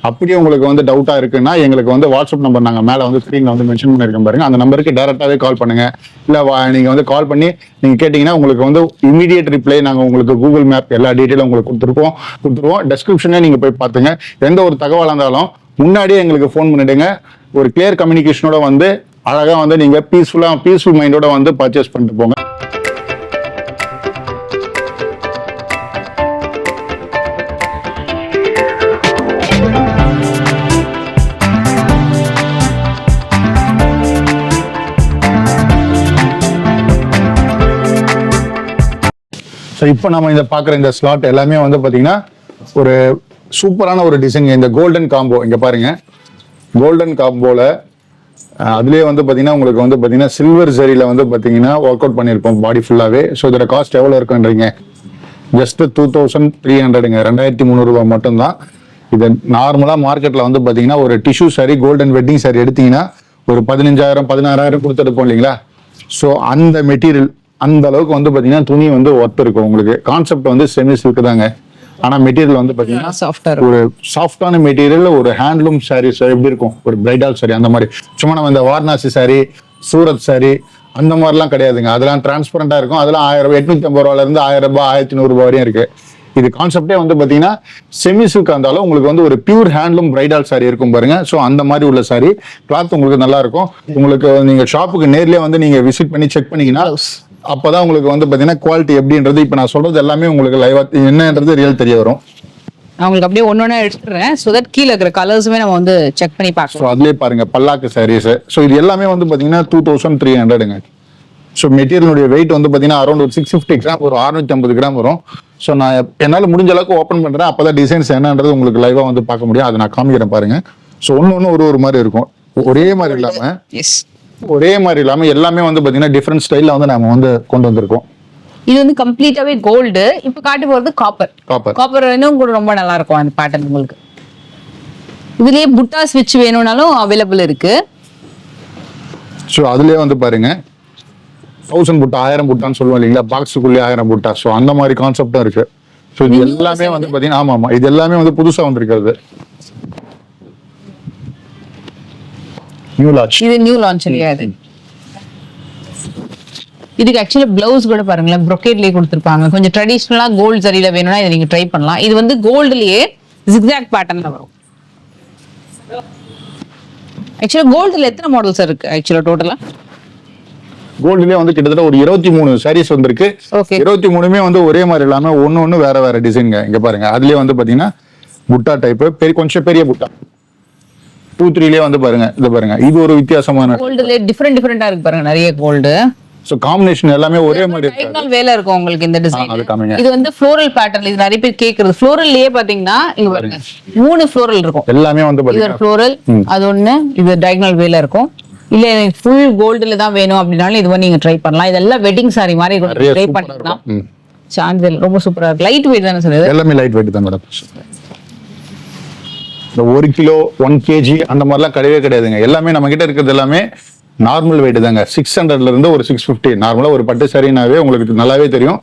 அப்படியே உங்களுக்கு வந்து டவுட்டா இருக்குன்னா எங்களுக்கு வந்து வாட்ஸ்அப் நம்பர் நாங்க மேல வந்து ஸ்கிரீன்ல வந்து மென்ஷன் பண்ணிருக்கோம் பாருங்க. அந்த நம்பருக்கு டைரக்டாவே கால் பண்ணுங்க. இல்ல நீங்க வந்து கால் பண்ணி நீங்க கேட்டீங்கன்னா உங்களுக்கு வந்து இமீடியட் ரிப்ளை நாங்க உங்களுக்கு கூகுள் மேப் எல்லா டீட்டெயிலும் உங்களுக்கு கொடுத்துருவோம். டெஸ்கிரிப்ஷனே நீங்க போய் பாத்துங்க. எந்த ஒரு தகவலா இருந்தாலும் முன்னாடியே எங்களுக்கு ஃபோன் பண்ணிடுங்க. ஒரு கிளியர் கம்யூனிகேஷனோட வந்து அழகா வந்து நீங்க பீஸ்ஃபுல் மைண்டோட வந்து பர்ச்சேஸ் பண்ணிட்டு போங்க. ஸோ இப்போ நம்ம இந்த பார்க்குற இந்த ஸ்லாட் எல்லாமே வந்து பார்த்தீங்கன்னா ஒரு சூப்பரான ஒரு டிசைன். இந்த கோல்டன் காம்போ இங்கே பாருங்க, கோல்டன் காம்போல அதுலேயே வந்து பார்த்தீங்கன்னா உங்களுக்கு வந்து பார்த்தீங்கன்னா சில்வர் ஜரியில் வந்து பார்த்தீங்கன்னா ஒர்க் அவுட் பண்ணியிருப்போம் பாடி ஃபுல்லாகவே. ஸோ இதோட காஸ்ட் எவ்வளோ இருக்குன்றீங்க? ஜஸ்ட் 2300ங்க, 2300 ரூபாய் மட்டும்தான். இது நார்மலாக மார்க்கெட்டில் வந்து பார்த்தீங்கன்னா ஒரு tissue sorry, golden wedding sorry எடுத்தீங்கன்னா ஒரு 15,000 16,000 கொடுத்துருப்போம் இல்லைங்களா? ஸோ அந்த மெட்டீரியல் அந்த அளவுக்கு வந்து பாத்தீங்கன்னா துணி வந்து ஒர்த் இருக்கும் உங்களுக்கு. கான்செப்ட் வந்து செமி சில்க் தாங்க. ஆனா மெட்டீரியல் வந்து பாத்தீங்கன்னா ஒரு சாஃப்டான மெட்டீரியல். ஒரு ஹேண்ட்லூம் சாரீஸ் எப்படி இருக்கும், ஒரு பிரைடல் சாரி அந்த மாதிரி. சும்மா நம்ம இந்த வாரணாசி சாரி, சூரத் சாரி அந்த மாதிரிலாம் கிடையாதுங்க. அதெல்லாம் டிரான்ஸ்பரண்டா இருக்கும். அதெல்லாம் 850 ரூபாயில இருந்து 1000 ரூபாய் 1100 ரூபாய் வரையும் இருக்கு. இது கான்செப்டே வந்து பாத்தீங்கன்னா செமி சில்க் இருந்தாலும் உங்களுக்கு வந்து ஒரு பியூர் ஹேண்ட்லூம் பிரைடல் சாரி இருக்கும் பாருங்க. ஸோ அந்த மாதிரி உள்ள சாரி கிளாத் உங்களுக்கு நல்லா இருக்கும். உங்களுக்கு நீங்க ஷாப்புக்கு நேர்லயே வந்து நீங்க விசிட் பண்ணி செக் பண்ணீங்கன்னா அப்பதான் உங்களுக்கு வந்து பாத்தீங்கன்னா குவாலிட்டி எப்படின்றது இப்ப நான் சொல்றது எல்லாமே உங்களுக்கு லைவா என்னன்றது ரியல் தெரிய வரும். அவங்களுக்கு அப்படியே ஒன்னொன்னு எடுத்துறேன். சோ தட் கீழ இருக்கிற கலர்ஸுமே நம்ம வந்து செக் பண்ணி பார்க்கலாம். ஸோ அதுலயே பாருங்க பல்லாக்கு சாரீஸ். ஸோ இது எல்லாமே வந்து பாத்தீங்கன்னா 2300ங்க. ஸோ மெட்டீரியலுடைய வெயிட் வந்து பாத்தீங்கன்னா அரௌண்ட் ஒரு 650 கிராம், ஒரு 650 கிராம் வரும். ஸோ நான் என்னால முடிஞ்ச அளவுக்கு ஓப்பன் பண்றேன். அப்பதான் டிசைன்ஸ் என்னன்றது உங்களுக்கு லைவா வந்து பார்க்க முடியும். அதை நான் காமிக்கிறேன் பாருங்க. ஸோ ஒன்னு ஒரு மாதிரி இருக்கும். ஒரே மாதிரி இல்லாம எஸ், எல்லாமே வந்து பாத்தீங்கன்னா டிஃப்ரெண்ட் ஸ்டைல்ல வந்து நாம வந்து கொண்டு வந்திருக்கோம். இது வந்து கம்ப்ளீட்டாவே கோல்டு. இப்ப காட்ட போறது காப்பர். காப்பர் காப்பர் இன்னும் கூட ரொம்ப நல்லா இருக்கும் அந்த பேட்டர்ன் உங்களுக்கு. இதுலயே புட்டா ஸ்விட்ச் வேணும்னாலும் அவைலபிள் இருக்கு. ஸோ அதுலயே வந்து பாருங்க 1000 புட்டா 1000 புட்டான்னு சொல்லுவோம் இல்லைங்களா, பாக்ஸுக்குள்ளே 1000 புட்டா. ஸோ அந்த மாதிரி கான்செப்டும் இருக்கு. ஸோ இது எல்லாமே வந்து பாத்தீங்கன்னா ஆமா இது எல்லாமே வந்து புதுசா வந்திருக்கிறது. New launch. இது நியூ லான்ச் இல்லையா இது? இதுக்கு ஆக்சுவலி பிளவுஸ் கூட பாருங்களேன், ப்ரொக்கேட்லயே கொடுத்துருப்பாங்க. கொஞ்சம் ட்ரெடிஷ்னலா கோல்டு சரியில வேணும்னா இதை நீங்க ட்ரை பண்ணலாம். இது வந்து கோல்டுலயே ஜிக்ஸாக் பேட்டர்ன்ல வரும். ஆக்சுவலா கோல்டுல எத்தனை மாடல்ஸ் இருக்கு ஆக்சுவலா டோட்டலா? கோல்டுலயே வந்து கிட்டத்தட்ட ஒரு 23 சாரீஸ் வந்திருக்கு. ஓகே, 23மே வந்து ஒரே மாதிரி இல்லாம ஒன்னு வேற வேற டிசைன்ங்க. இங்க பாருங்க, அதுலயே வந்து பாத்தீங்கன்னா புட்டா டைப் கொஞ்சம் பெரிய புட்டா 2-3லயே வந்து பாருங்க. இது பாருங்க, இது ஒரு வித்தியாசமான கோல்டுல டிஃபரெண்டா இருக்கு பாருங்க, நிறைய கோல்டு. சோ காம்பினேஷன் எல்லாமே ஒரே மாதிரி இருக்கு. டைகனல் வேலை இருக்கும் உங்களுக்கு இந்த டிசைன். அது காமிங்க. இது வந்து ஃப்ளோரல் பேட்டர்ன். இது நிறைய பேர் கேக்குறது. ஃப்ளோரல்லயே பாத்தீங்கன்னா இங்க பாருங்க 3 ஃப்ளோரல் இருக்கும். எல்லாமே வந்து இது பாத்தீங்கன்னா ஒரு ஃப்ளோரல், அது ஒண்ணு, இது டைகனல் வேலை இருக்கும். இல்ல எனக்கு ஃபுல் கோல்டுல தான் வேணும் அப்படினாலும் இது வந்து நீங்க ட்ரை பண்ணலாம். இதெல்லாம் வெட்டிங் சாரி மாதிரி ட்ரை பண்ணிக்கலாம். சான்ஸ் ரொம்ப சூப்பரா இருக்கு. லைட் வெயிட் தானே சொல்லுது? எல்லாமே லைட் வெயிட் தான் மேடம். இந்த 1 கிலோ 1 kg அந்த மாதிரிலாம் கிடையவே கிடையாதுங்க. எல்லாமே நம்ம கிட்ட இருக்கிறது எல்லாமே நார்மல் வெயிட் தாங்க. 600ல இருந்து ஒரு 650. நார்மலா ஒரு பட்டு சாரினாவே உங்களுக்கு நல்லாவே தெரியும்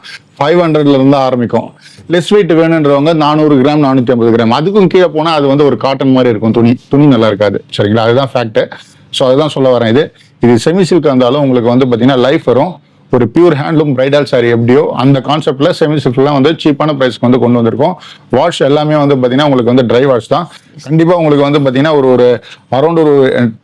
500ல இருந்து ஆரம்பிக்கும். லெஸ் வெயிட் வேணுன்றவங்க 400 கிராம் 450 கிராம் அதுக்கும் கீழே போனா அது வந்து ஒரு காட்டன் மாதிரி இருக்கும். துணி நல்லா இருக்காது. சரிங்களா, அதுதான் ஃபேக்ட். ஸோ அதுதான் சொல்ல வரேன். இது செமி சில்க் இருந்தாலும் உங்களுக்கு வந்து பாத்தீங்கன்னா லைஃப் வரும். ஒரு பியூர் ஹேண்ட்லூம் பிரைடல் சாரி எப்படியோ அந்த கான்செப்ட்ல செமி சில்க்லாம் வந்து சீப்பான பிரைஸ்க்கு வந்து கொண்டு வந்திருக்கோம். வாஷ் எல்லாமே வந்து பாத்தீங்கன்னா உங்களுக்கு வந்து ட்ரை வாஷ் தான். கண்டிப்பா உங்களுக்கு வந்து பாத்தீங்கன்னா ஒரு அரௌண்ட் ஒரு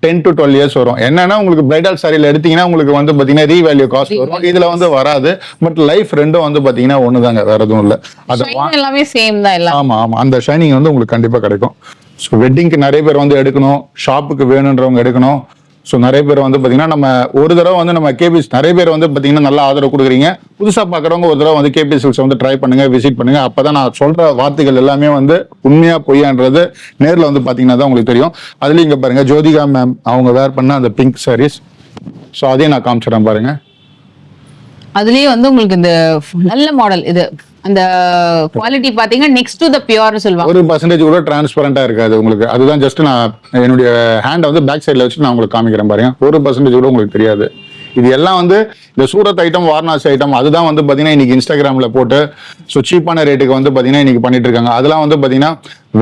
10 to 12 இயர்ஸ் வரும். என்னன்னா உங்களுக்கு பிரைடல் சாரியில எடுத்தீங்கன்னா உங்களுக்கு வந்து பாத்தீங்கன்னா ரீவேல்யூ காஸ்ட் வரும். இதுல வந்து வராது. பட் லைஃப் ரெண்டும் வந்து பாத்தீங்கன்னா ஒண்ணுதாங்க, வேற எதுவும் இல்ல. அது எல்லாமே சேம் தான் எல்லாம். ஆமா அந்த ஷைனிங் வந்து உங்களுக்கு கண்டிப்பா கிடைக்கும். ஸோ வெட்டிங்க்கு நிறைய பேர் வந்து எடுக்கணும், ஷாப்புக்கு வேணுன்றவங்க எடுக்கணும். ஸோ நிறைய பேர் வந்து பாத்தீங்கன்னா நம்ம ஒரு தடவை வந்து நம்ம கேபிஎஸ் நிறைய பேர் வந்து பாத்தீங்கன்னா நல்லா ஆதரவு கொடுக்குறீங்க. புதுசா பாக்குறவங்க ஒரு தடவை வந்து கேபிஎஸ் சில்க்ஸ் வந்து ட்ரை பண்ணுங்க, விசிட் பண்ணுங்க. அப்பதான் நான் சொல்ற வார்த்தைகள் எல்லாமே வந்து உண்மையா பொய்யான்றது நேர்ல வந்து பாத்தீங்கன்னா தான் உங்களுக்கு தெரியும். அதுலயும் இங்க பாருங்க ஜோதிகா மேம் அவங்க வேர் பண்ண அந்த பிங்க் சாரீஸ். ஸோ அதையும் நான் காமிச்சிடறேன் பாருங்க. அதுலயே வந்து உங்களுக்கு இந்த நல்ல மாடல் இது. அந்த குவாலிட்டி பாத்தீங்கன்னா நெக்ஸ்ட் டு தி பியூர்னு சொல்லுவாங்க. 1% கூட டிரான்ஸ்பரண்டா இருக்காது உங்களுக்கு. அதுதான் ஜஸ்ட் நான் என்னுடைய ஹேண்ட் வந்து பேக் சைடுல வச்சு நான் உங்களுக்கு காமிக்கிறேன் பாருங்க. 1% கூட உங்களுக்கு தெரியாது. இது எல்லாம் வந்து இந்த சூரத் ஐட்டம், வாரணாசி ஐட்டம் அதுதான் வந்து பாத்தீங்கன்னா இன்னைக்கு இன்ஸ்டாகிராம்ல போட்டு ஸோ சீப்பான ரேட்டுக்கு வந்து பாத்தீங்கன்னா இன்னைக்கு பண்ணிட்டு இருக்காங்க. அதெல்லாம் வந்து பாத்தீங்கன்னா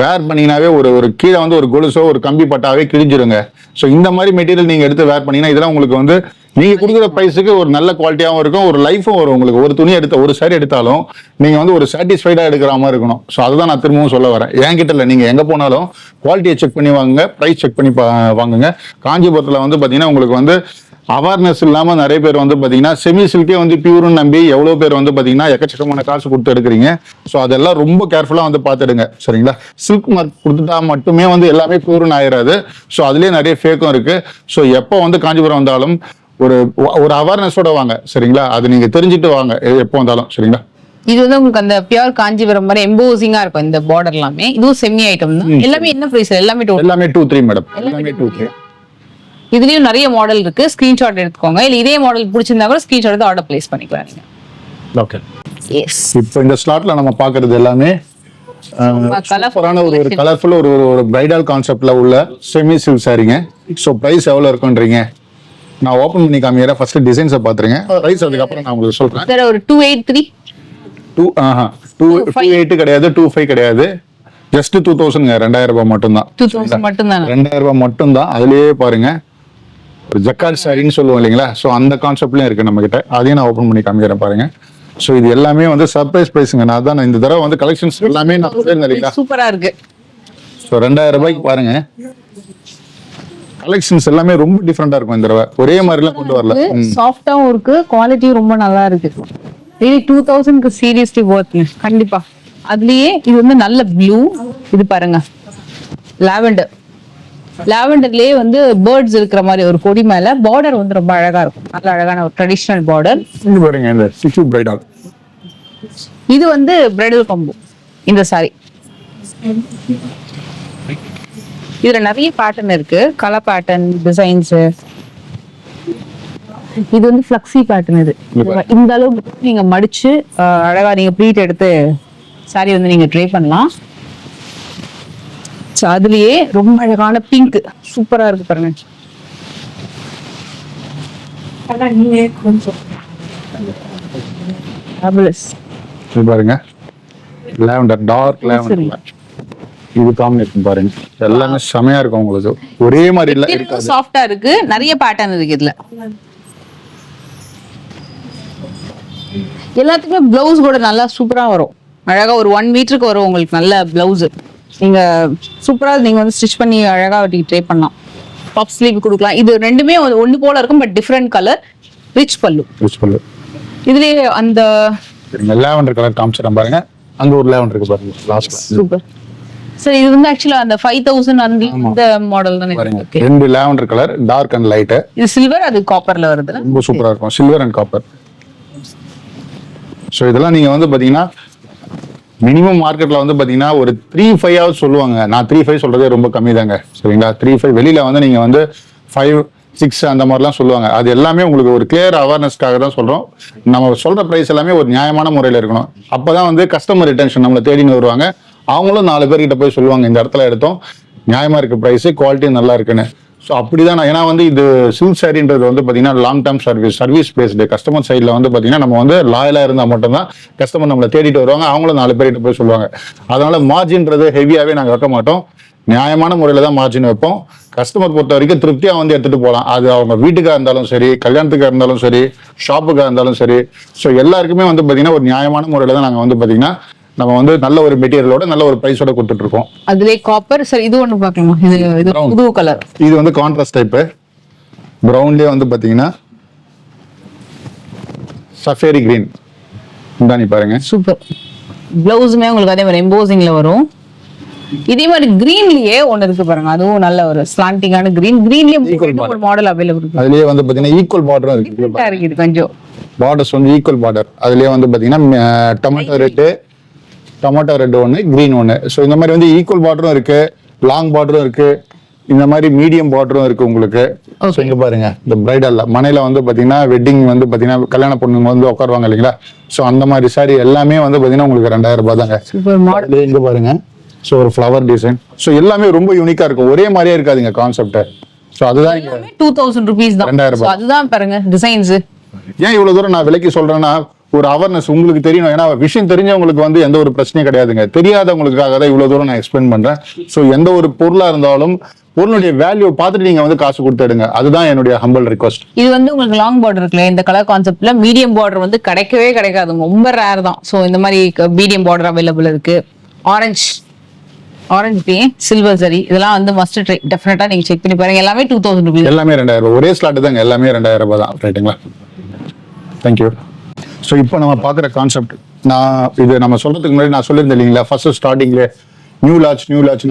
வேர் பண்ணீங்கன்னாவே ஒரு கீழே வந்து ஒரு கொலுசோ ஒரு கம்பி பட்டாவே கிழிஞ்சிருங்க. ஸோ இந்த மாதிரி மெட்டீரியல் நீங்க எடுத்து வேர் பண்ணீங்கன்னா இதெல்லாம் உங்களுக்கு வந்து நீங்க கொடுக்குற பிரைஸுக்கு ஒரு நல்ல குவாலிட்டியாகவும் இருக்கும், ஒரு லைஃபும் வரும் உங்களுக்கு. ஒரு துணி ஒரு சாரி எடுத்தாலும் நீங்க வந்து ஒரு சாட்டிஸ்ஃபைடா எடுக்கிற மாதிரி இருக்கணும். ஸோ அதுதான் நான் திரும்பவும் சொல்ல வரேன். என்கிட்ட இல்லை, நீங்க எங்க போனாலும் குவாலிட்டியை செக் பண்ணி வாங்குங்க, ப்ரைஸ் செக் பண்ணி வாங்குங்க. காஞ்சிபுரத்துல வந்து பாத்தீங்கன்னா உங்களுக்கு வந்து அவேர்னஸ் இல்லாம நிறைய பேர் வந்து பாத்தீங்கன்னா செமி சில்கே வந்து பியூர்னு நம்பி எவ்வளவு பேர் வந்து பாத்தீங்கன்னா எக்கச்சக்கமான காசு கொடுத்து எடுக்கிறீங்க. ஸோ அதெல்லாம் ரொம்ப கேர்ஃபுல்லா வந்து பார்த்துடுங்க. சரிங்களா, சில்க் மார்க் கொடுத்துட்டா மட்டுமே வந்து எல்லாமே பியூர்னு ஆயிடாது. ஸோ அதுலயே நிறைய ஃபேக்கும் இருக்கு. ஸோ எப்போ வந்து காஞ்சிபுரம் வந்தாலும் ஒரு அவேர்னஸோட வாங்க. சரிங்களா, அது நீங்க தெரிஞ்சுட்டு வாங்க எப்போ வந்தாலும். சரிங்களா, இது வந்து உங்களுக்கு அந்த பியூர் காஞ்சிபுரம் மாதிரி எம்போசிங்கா இருக்கும் இந்த பார்டர் எல்லாமே. இதுவும் செமி ஐட்டம் தான். எல்லாமே என்ன பிரைஸ்? எல்லாமே 2-3 மேடம். எல்லாமே 2-3. இதுலயும் நிறைய மாடல் இருக்கு. ஸ்கிரீன்ஷாட் எடுத்துக்கோங்க. இல்ல இதே மாடல் பிடிச்சிருந்தா கூட ஸ்கிரீன்ஷாட் எடுத்து ஆர்டர் பிளேஸ் பண்ணிக்கலாம் நீங்க. Okay, yes. இப்போ இந்த ஸ்லாட்ல நம்ம பாக்குறது எல்லாமே ஒரு கலர்ஃபுல் ஒரு பிரைடல் கான்செப்ட்ல உள்ள செமி சில்க் சாரிங்க. ஸோ பிரைஸ் எவ்வளவு இருக்குன்றீங்க நான் ஓபன் பண்ணி காமிக்கிறேன். ஃபர்ஸ்ட் டிசைன்ஸை பாத்துருங்க, பிரைஸ் அதுக்கப்புறம் நான் உங்களுக்கு சொல்றேன். சார் ஒரு 283 228 கிடையாது, 25 கிடையாது, ஜஸ்ட் 2000ங்க. 2000 ரூபாய் மட்டும் தான். 2000 மட்டும் தான். 2000 ரூபாய் மட்டும் தான். அதுலயே பாருங்க ஒரு ஜக்கார்ட் சாரின்னு சொல்லுவோம் இல்லைங்களா, ஸோ அந்த கான்செப்ட்லயும் இருக்கு நம்ம கிட்ட. அதையும் நான் ஓபன் பண்ணி காமிக்கிறேன் பாருங்க. ஸோ இது எல்லாமே வந்து சர்ப்ரைஸ் பிரைஸுங்க. நான் தான் இந்த தடவை வந்து கலெக்ஷன்ஸ் எல்லாமே நான் சொல்லியிருந்தேன். சூப்பரா இருக்கு. ஸோ 2000 ரூபாய்க்கு பாருங்க, கலெக்ஷன்ஸ் எல்லாமே ரொம்ப டிஃபரெண்டா இருக்கும். இந்த தடவை ஒரே மாதிரிலாம் கொண்டு வரல. சாஃப்டாவும் இருக்கு, குவாலிட்டியும் ரொம்ப நல்லா இருக்கு. இது 2000க்கு சீரியஸ்லி வொர்த் கண்டிப்பா. அதுலயே இது வந்து நல்ல ப்ளூ. இது பாருங்க லாவெண்டர்லயே வந்து பேர்ட்ஸ் இருக்கிற மாதிரி ஒரு கொடி மேல பார்டர் வந்து ரொம்ப அழகா இருக்கும். நல்ல அழகான ஒரு ட்ரெடிஷனல் பார்டர். இது பாருங்க, இந்த சிச்சு பிரைடல். இது வந்து பிரைடல் காம்போ இந்த சாரி. இதுல நிறைய பேட்டர்ன் இருக்கு, கலர் பேட்டர்ன், டிசைன்ஸ். இது வந்து ஃப்ளக்ஸி பேட்டர்ன். இது இந்த அளவுக்கு நீங்க மடிச்சு அழகா நீங்க ப்ளீட் எடுத்து சாரி வந்து நீங்க ட்ரை பண்ணலாம். ஸோ அதுலயே ரொம்ப அழகான பிங்க் சூப்பரா இருக்கு பாருங்க. இது பாருங்க, லாவெண்டர், டார்க் லாவெண்டர். இது காம்பினேஷன் பாருங்க, எல்லாமே செமையா இருக்கும் உங்களுக்கு. ஒரே மாதிரி இல்ல, இருக்காது, சாஃப்டா இருக்கு. நிறைய பேட்டர்ன் இருக்கு இதுல. எல்லாத்துக்குமே பிளவுஸ் கூட நல்லா சூப்பரா வரும். அழகா ஒரு 1 மீட்டருக்கு வரும் உங்களுக்கு நல்ல பிளவுஸ். நீங்க சூப்பரா நீங்க வந்து ஸ்டிச் பண்ணி அழகா நீங்க ட்ரை பண்ணலாம். பப் ஸ்லீவ் கொடுக்கலாம். இது ரெண்டுமே ஒண்ணு போல இருக்கும், பட் டிஃபரெண்ட் கலர். ரிச் பல்லு. இதுலயே அந்த லாவெண்டர் கலர் காமிச்சிரேன் பாருங்க. அங்க ஒரு லாவெண்டர் இருக்கு பாருங்க லாஸ்ட்ல. Super sir. இது வந்து ஆக்சுவலா அந்த 5000 அந்த மாடல் தானே இருக்கு. ரெண்டு lavender colour, dark and light. இது சில்வர், அது காப்பர்ல வருது. ரொம்ப சூப்பரா இருக்கும், சில்வர் அண்ட் காப்பர். சோ இதெல்லாம் நீங்க வந்து பாத்தீங்கன்னா மினிமம் மார்க்கெட்ல வந்து பாத்தீங்கன்னா ஒரு 3-5 ஆவது சொல்லுவாங்க. நான் 3-5 சொல்றதே ரொம்ப கம்மி தாங்க, சரிங்களா? 3-5 வெளியில வந்து நீங்க வந்து 5-6 அந்த மாதிரிலாம் சொல்லுவாங்க. அது எல்லாமே உங்களுக்கு ஒரு கிளியர் அவேர்னஸ்க்காக தான் சொல்றோம். நம்ம சொல்ற பிரைஸ் எல்லாமே ஒரு நியாயமான முறையில இருக்கணும். அப்பதான் வந்து கஸ்டமர் ரிட்டன்ஷன் நம்மளை தேடின்னு வருவாங்க. அவங்களும் 4 பேர்கிட்ட போய் சொல்லுவாங்க, இந்த இடத்துல எடுத்தோம், நியாயமா இருக்கு பிரைஸ், குவாலிட்டி நல்லா இருக்குன்னு. ஸோ அப்படிதான் நான், ஏன்னா வந்து இது சில்க் சாரின்றது வந்து பார்த்தீங்கன்னா long term service based. Customer சைடில் வந்து பார்த்தீங்கன்னா நம்ம வந்து லாயலாக இருந்தால் மட்டும்தான் கஸ்டமர் நம்மளை தேடிட்டு வருவாங்க. அவங்களும் 4 பேர்கிட்ட போய் சொல்லுவாங்க. அதனால மார்ஜின்றது ஹெவியாகவே நாங்கள் வைக்க மாட்டோம். நியாயமான முறையில் தான் மார்ஜின் வைப்போம். கஸ்டமர் பொறுத்த வரைக்கும் திருப்தியாக வந்து எடுத்துகிட்டு போகலாம். அது அவங்க வீட்டுக்காக இருந்தாலும் சரி, கல்யாணத்துக்காக இருந்தாலும் சரி, ஷாப்புக்காக இருந்தாலும் சரி. ஸோ எல்லாருக்குமே வந்து பார்த்தீங்கன்னா ஒரு நியாயமான முறையில் தான் நாங்கள் வந்து பார்த்தீங்கன்னா நம்ம வந்து நல்ல ஒரு மெட்டீரியலோட நல்ல ஒரு பிரைஸோட கொடுத்துட்டு இருக்கோம். அதுலயே காப்பர். சரி, இது ஒண்ணு பார்க்கலாமா? இது புது கலர். இது வந்து கான்ட்ராஸ்ட் டைப். பிரவுன்லயே வந்து பாத்தீங்கன்னா சஃபேரி கிரீன் இந்தானி பாருங்க. சூப்பர். பிளவுஸுமே உங்களுக்கு அதே மாதிரி எம்போசிங்ல வரும். இதே மாதிரி கிரீன்லயே ஒன்னு இருக்கு பாருங்க, அதுவும் நல்ல ஒரு ஸ்லாண்டிங்கான கிரீன். கிரீன்லயே ஒரு மாடல் அவைலபிள் இருக்கு. அதுலயே வந்து பாத்தீங்கன்னா ஈக்குவல் பார்டரும் இருக்கு. இது கொஞ்சம் பார்டர்ஸ் வந்து ஈக்குவல் பார்டர். அதுலயே வந்து பாத்தீங்கன்னா டொமேட்டோ ரெட் ஒன்று, கிரீன் ஒன்று. ஸோ இந்த மாதிரி வந்து ஈக்குவல் பார்டரும் இருக்கு, லாங் பார்டரும் இருக்கு, இந்த மாதிரி மீடியம் பார்டரும் இருக்கு உங்களுக்கு. ஸோ இங்க பாருங்க, இந்த பிரைடல்ல மனையில வந்து பாத்தீங்கன்னா வெட்டிங் வந்து பாத்தீங்கன்னா கல்யாண பொண்ணுங்க வந்து உட்காருவாங்க இல்லைங்களா? ஸோ அந்த மாதிரி சாரி எல்லாமே வந்து பாத்தீங்கன்னா உங்களுக்கு 2000 ரூபாய் தாங்க. இங்க பாருங்க, ஸோ ஒரு ஃப்ளவர் டிசைன். ஸோ எல்லாமே ரொம்ப யூனிக்கா இருக்கும், ஒரே மாதிரியே இருக்காதுங்க கான்செப்ட். ஸோ அதுதான் 2000 rupees தான். 2000 ரூபாய். அதுதான் பாருங்க டிசைன்ஸ். ஏன் இவ்வளவு தூரம் நான் விலைக்கு சொல்றேன்னா, ஒரு அவேர்னஸ் உங்களுக்கு தெரியணும். ஏன்னா விஷயம் தெரிஞ்சவங்களுக்கு வந்து எந்த ஒரு பிரச்சனையும் கிடையாதுங்க. தெரியாதவங்களுக்காக தான் இவ்வளவு தூரம் நான் எக்ஸ்பிளைன் பண்றேன். ஸோ எந்த ஒரு பொருளா இருந்தாலும் பொருளுடைய வேல்யூ பார்த்துட்டு நீங்க வந்து காசு கொடுத்துடுங்க. அதுதான் என்னுடைய ஹம்பிள் ரிக்வஸ்ட். இது வந்து உங்களுக்கு லாங் பார்டர் இருக்குல்ல, இந்த கலர் கான்செப்ட்ல மீடியம் பார்டர் வந்து கிடைக்கவே கிடைக்காது, ரொம்ப ரேர் தான். ஸோ இந்த மாதிரி மீடியம் பார்டர் அவைலபிள் இருக்கு. ஆரஞ்சு கிரீன், சில்வர் சரி, இதெல்லாம் வந்து மஸ்ட் ட்ரை. டெஃபினட்டா நீங்க செக் பண்ணி பாருங்க. எல்லாமே 2000 rupees. எல்லாமே 2000 ரூபாய். ஒரே ஸ்லாட் தாங்க, எல்லாமே 2000 ரூபாய் தான். ரைட்டுங்களா? தேங்க்யூ. ஸோ இப்போ நம்ம பார்க்குற கான்செப்ட், இது நம்ம சொல்றதுக்கு முன்னாடி நான் சொல்லியிருந்தேன் இல்லைங்களா, ஃபர்ஸ்ட் ஸ்டார்டிங்ல நியூ லாட்ச்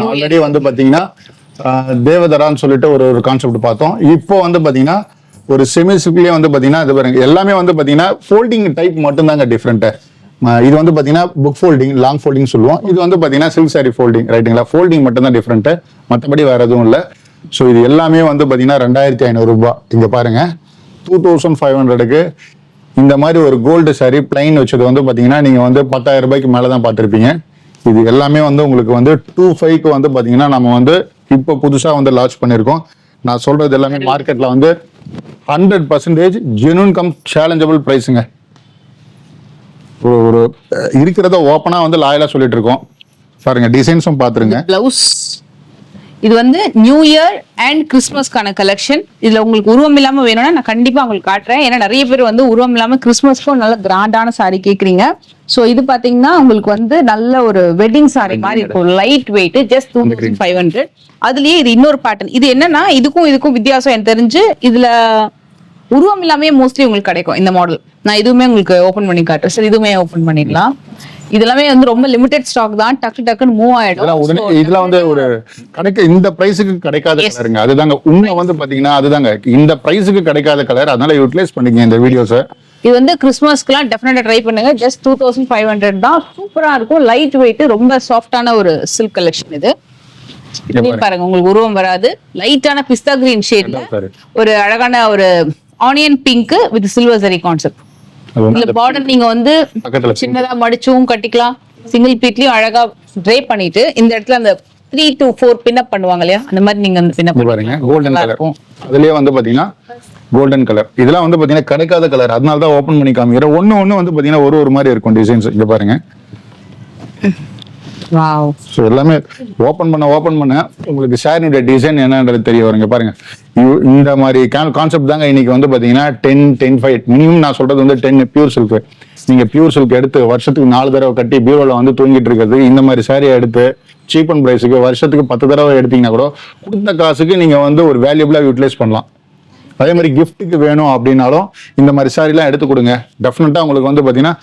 ஆல்ரெடி வந்து பார்த்தீங்கன்னா தேவதரான்னு சொல்லிட்டு ஒரு கான்செப்ட் பார்த்தோம். இப்போ வந்து பார்த்தீங்கன்னா ஒரு செமி சில்க்லேயே வந்து பார்த்தீங்கன்னா இது பாருங்க, எல்லாமே வந்து பார்த்தீங்கன்னா ஃபோல்டிங் டைப் மட்டும்தாங்க டிஃப்ரெண்ட்டு. இது வந்து பார்த்தீங்கன்னா புக் ஃபோல்டிங், லாங் ஃபோல்டிங் சொல்லுவோம். இது வந்து பார்த்தீங்கன்னா சில்க் சாரி ஃபோல்டிங். ரைட்டுங்களா? ஃபோல்டிங் மட்டும்தான் டிஃப்ரெண்ட்டு, மற்றபடி வேற எதுவும் இல்லை. ஸோ இது எல்லாமே வந்து பார்த்தீங்கன்னா 2500 ரூபாய். இங்கே பாருங்க, 2500க்கு இந்த மாதிரி ஒரு கோல்டு சாரி பிளைன் வச்சது வந்து பாத்தீங்கன்னா நீங்க வந்து 10,000 ரூபாய்க்கு மேலதான் பார்த்திருப்பீங்க. இது எல்லாமே வந்து உங்களுக்கு வந்து 25க்கு வந்து பாத்தீங்கன்னா நம்ம வந்து இப்போ புதுசா வந்து லான்ச் பண்ணிருக்கோம். நான் சொல்றது எல்லாமே மார்க்கெட்ல வந்து 100% ஜெனுவன் கம் சேலஞ்சபிள் பிரைஸுங்க. ஒரு இருக்கிறத ஓப்பனா வந்து லாயலா சொல்லிட்டு இருக்கோம். பாருங்க, டிசைன்ஸும் பாத்துருங்க. பிளவுஸ் இது வந்து நியூ இயர் அண்ட் கிறிஸ்மஸ்க்கான கலெக்ஷன். இதுல உங்களுக்கு உருவம் இல்லாம வேணும்னா நான் கண்டிப்பா உங்களுக்கு காட்டுறேன். ஏன்னா நிறைய பேர் வந்து உருவம் இல்லாம கிறிஸ்மஸ்க்கும் நல்ல கிராண்டான சாரி கேக்குறீங்க. சோ இது பாத்தீங்கன்னா உங்களுக்கு வந்து நல்ல ஒரு வெட்டிங் சாரி மாதிரி இருக்கும், லைட் வெயிட், ஜஸ்ட் 2500. அதுலயே இது இன்னொரு பேட்டர்ன். இது என்னன்னா இதுக்கும் வித்தியாசம் எனக்கு தெரிஞ்சு, இதுல உருவம் இல்லாமே மோஸ்ட்லி உங்களுக்கு கிடைக்கும் இந்த மாடல். நான் இதுவுமே உங்களுக்கு ஓபன் பண்ணி காட்டுறேன். சரி, இதுவுமே ஓபன் பண்ணிடலாம். இதெல்லாமே வந்து ரொம்ப லிமிடெட் ஸ்டாக் தான், டக்குன்னு மூவ் ஆயிடும். இதெல்லாம் வந்து ஒரு இந்த பிரைஸுக்கு கிடைக்காத கலருங்க. அதுதாங்க உண்மை வந்து பாத்தீங்கன்னா, அதுதாங்க இந்த பிரைஸுக்கு கிடைக்காத கலர். அதனால யூட்டிலைஸ் பண்ணிக்கங்க இந்த வீடியோஸை. இது வந்து கிறிஸ்மஸ்க்குலாம் டெஃபினட்டா ட்ரை பண்ணுங்க. ஜஸ்ட் 2500 தான். சூப்பரா இருக்கும், லைட் வெயிட், ரொம்ப சாஃப்டான ஒரு சில்க் கலெக்ஷன் இது. இதுலயும் பாருங்க உங்களுக்கு உருவம் வராது, லைட்டான பிஸ்தா கிரீன் ஷேட்ல ஒரு அழகான ஒரு ஆனியன் பிங்க் வித் சில்வர் சரி கான்செப்ட். இதுல பார்டர் நீங்க வந்து சின்னதா மடிச்சும் கட்டிக்கலாம், சிங்கிள் பீட்லயும் அழகா ட்ரே பண்ணிட்டு இந்த இடத்துல அந்த 3 to 4 பின்னப் பண்ணுவாங்க இல்லையா, அந்த மாதிரி நீங்க அந்த பின்னப் பாருங்க. கோல்டன் கலர், அதுலயே வந்து பாத்தீங்கன்னா கோல்டன் கலர். இதெல்லாம் வந்து பாத்தீங்கன்னா கிடைக்காத கலர், அதனால தான் ஓபன் பண்ணி காமிக்கிறேன். ஒண்ணு வந்து பாத்தீங்கன்னா ஒரு மாதிரி இருக்கும் டிசைன்ஸ். இங்க பாருங்க. வாவ். ஸோ எல்லாமே ஓப்பன் பண்ண உங்களுக்கு சாரியோட டிசைன் என்னன்றது தெரிய வருங்க. பாருங்க, இந்த மாதிரி கான்செப்ட் தாங்க இன்னைக்கு வந்து பாத்தீங்கன்னா 10-5 மினிமம். நான் சொல்றது வந்து 10 பியூர் சில்க். நீங்க பியூர் சில்க் எடுத்து வருஷத்துக்கு 4 தடவை கட்டி பியூரோல வந்து தூங்கிட்டு இருக்கிறது, இந்த மாதிரி சாரியை எடுத்து சீப் அண்ட் பிரைஸுக்கு வருஷத்துக்கு 10 தடவை எடுத்தீங்கன்னா கூட கொடுத்த காசுக்கு நீங்க வந்து ஒரு வேல்யூபிளா யூட்டிலைஸ் பண்ணலாம். அதே மாதிரி கிஃப்ட்டுக்கு வேணும் அப்படின்னாலும் இந்த மாதிரி சாரிலாம் எடுத்து கொடுங்க. டெஃபினட்டா உங்களுக்கு வந்து பாத்தீங்கன்னா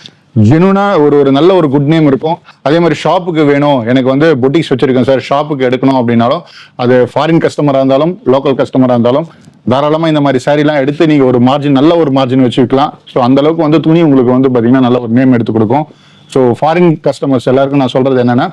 ஜெனுனா ஒரு நல்ல ஒரு குட் நேம் இருக்கும். அதே மாதிரி ஷாப்புக்கு வேணும், எனக்கு வந்து பொட்டிக்ஸ் வச்சிருக்கேன் சார், ஷாப்புக்கு எடுக்கணும் அப்படின்னாலும், அது ஃபாரின் கஸ்டமரா இருந்தாலும் லோக்கல் கஸ்டமரா இருந்தாலும் தாராளமா இந்த மாதிரி சாரிலாம் எடுத்து நீங்க ஒரு மார்ஜின், நல்ல ஒரு மார்ஜின் வச்சுக்கலாம். ஸோ அந்த அளவுக்கு வந்து துணி உங்களுக்கு வந்து பாத்தீங்கன்னா நல்ல ஒரு நேம் எடுத்து கொடுக்கும். ஸோ ஃபாரின் கஸ்டமர்ஸ் எல்லாருக்கும் நான் சொல்றது என்னன்னா,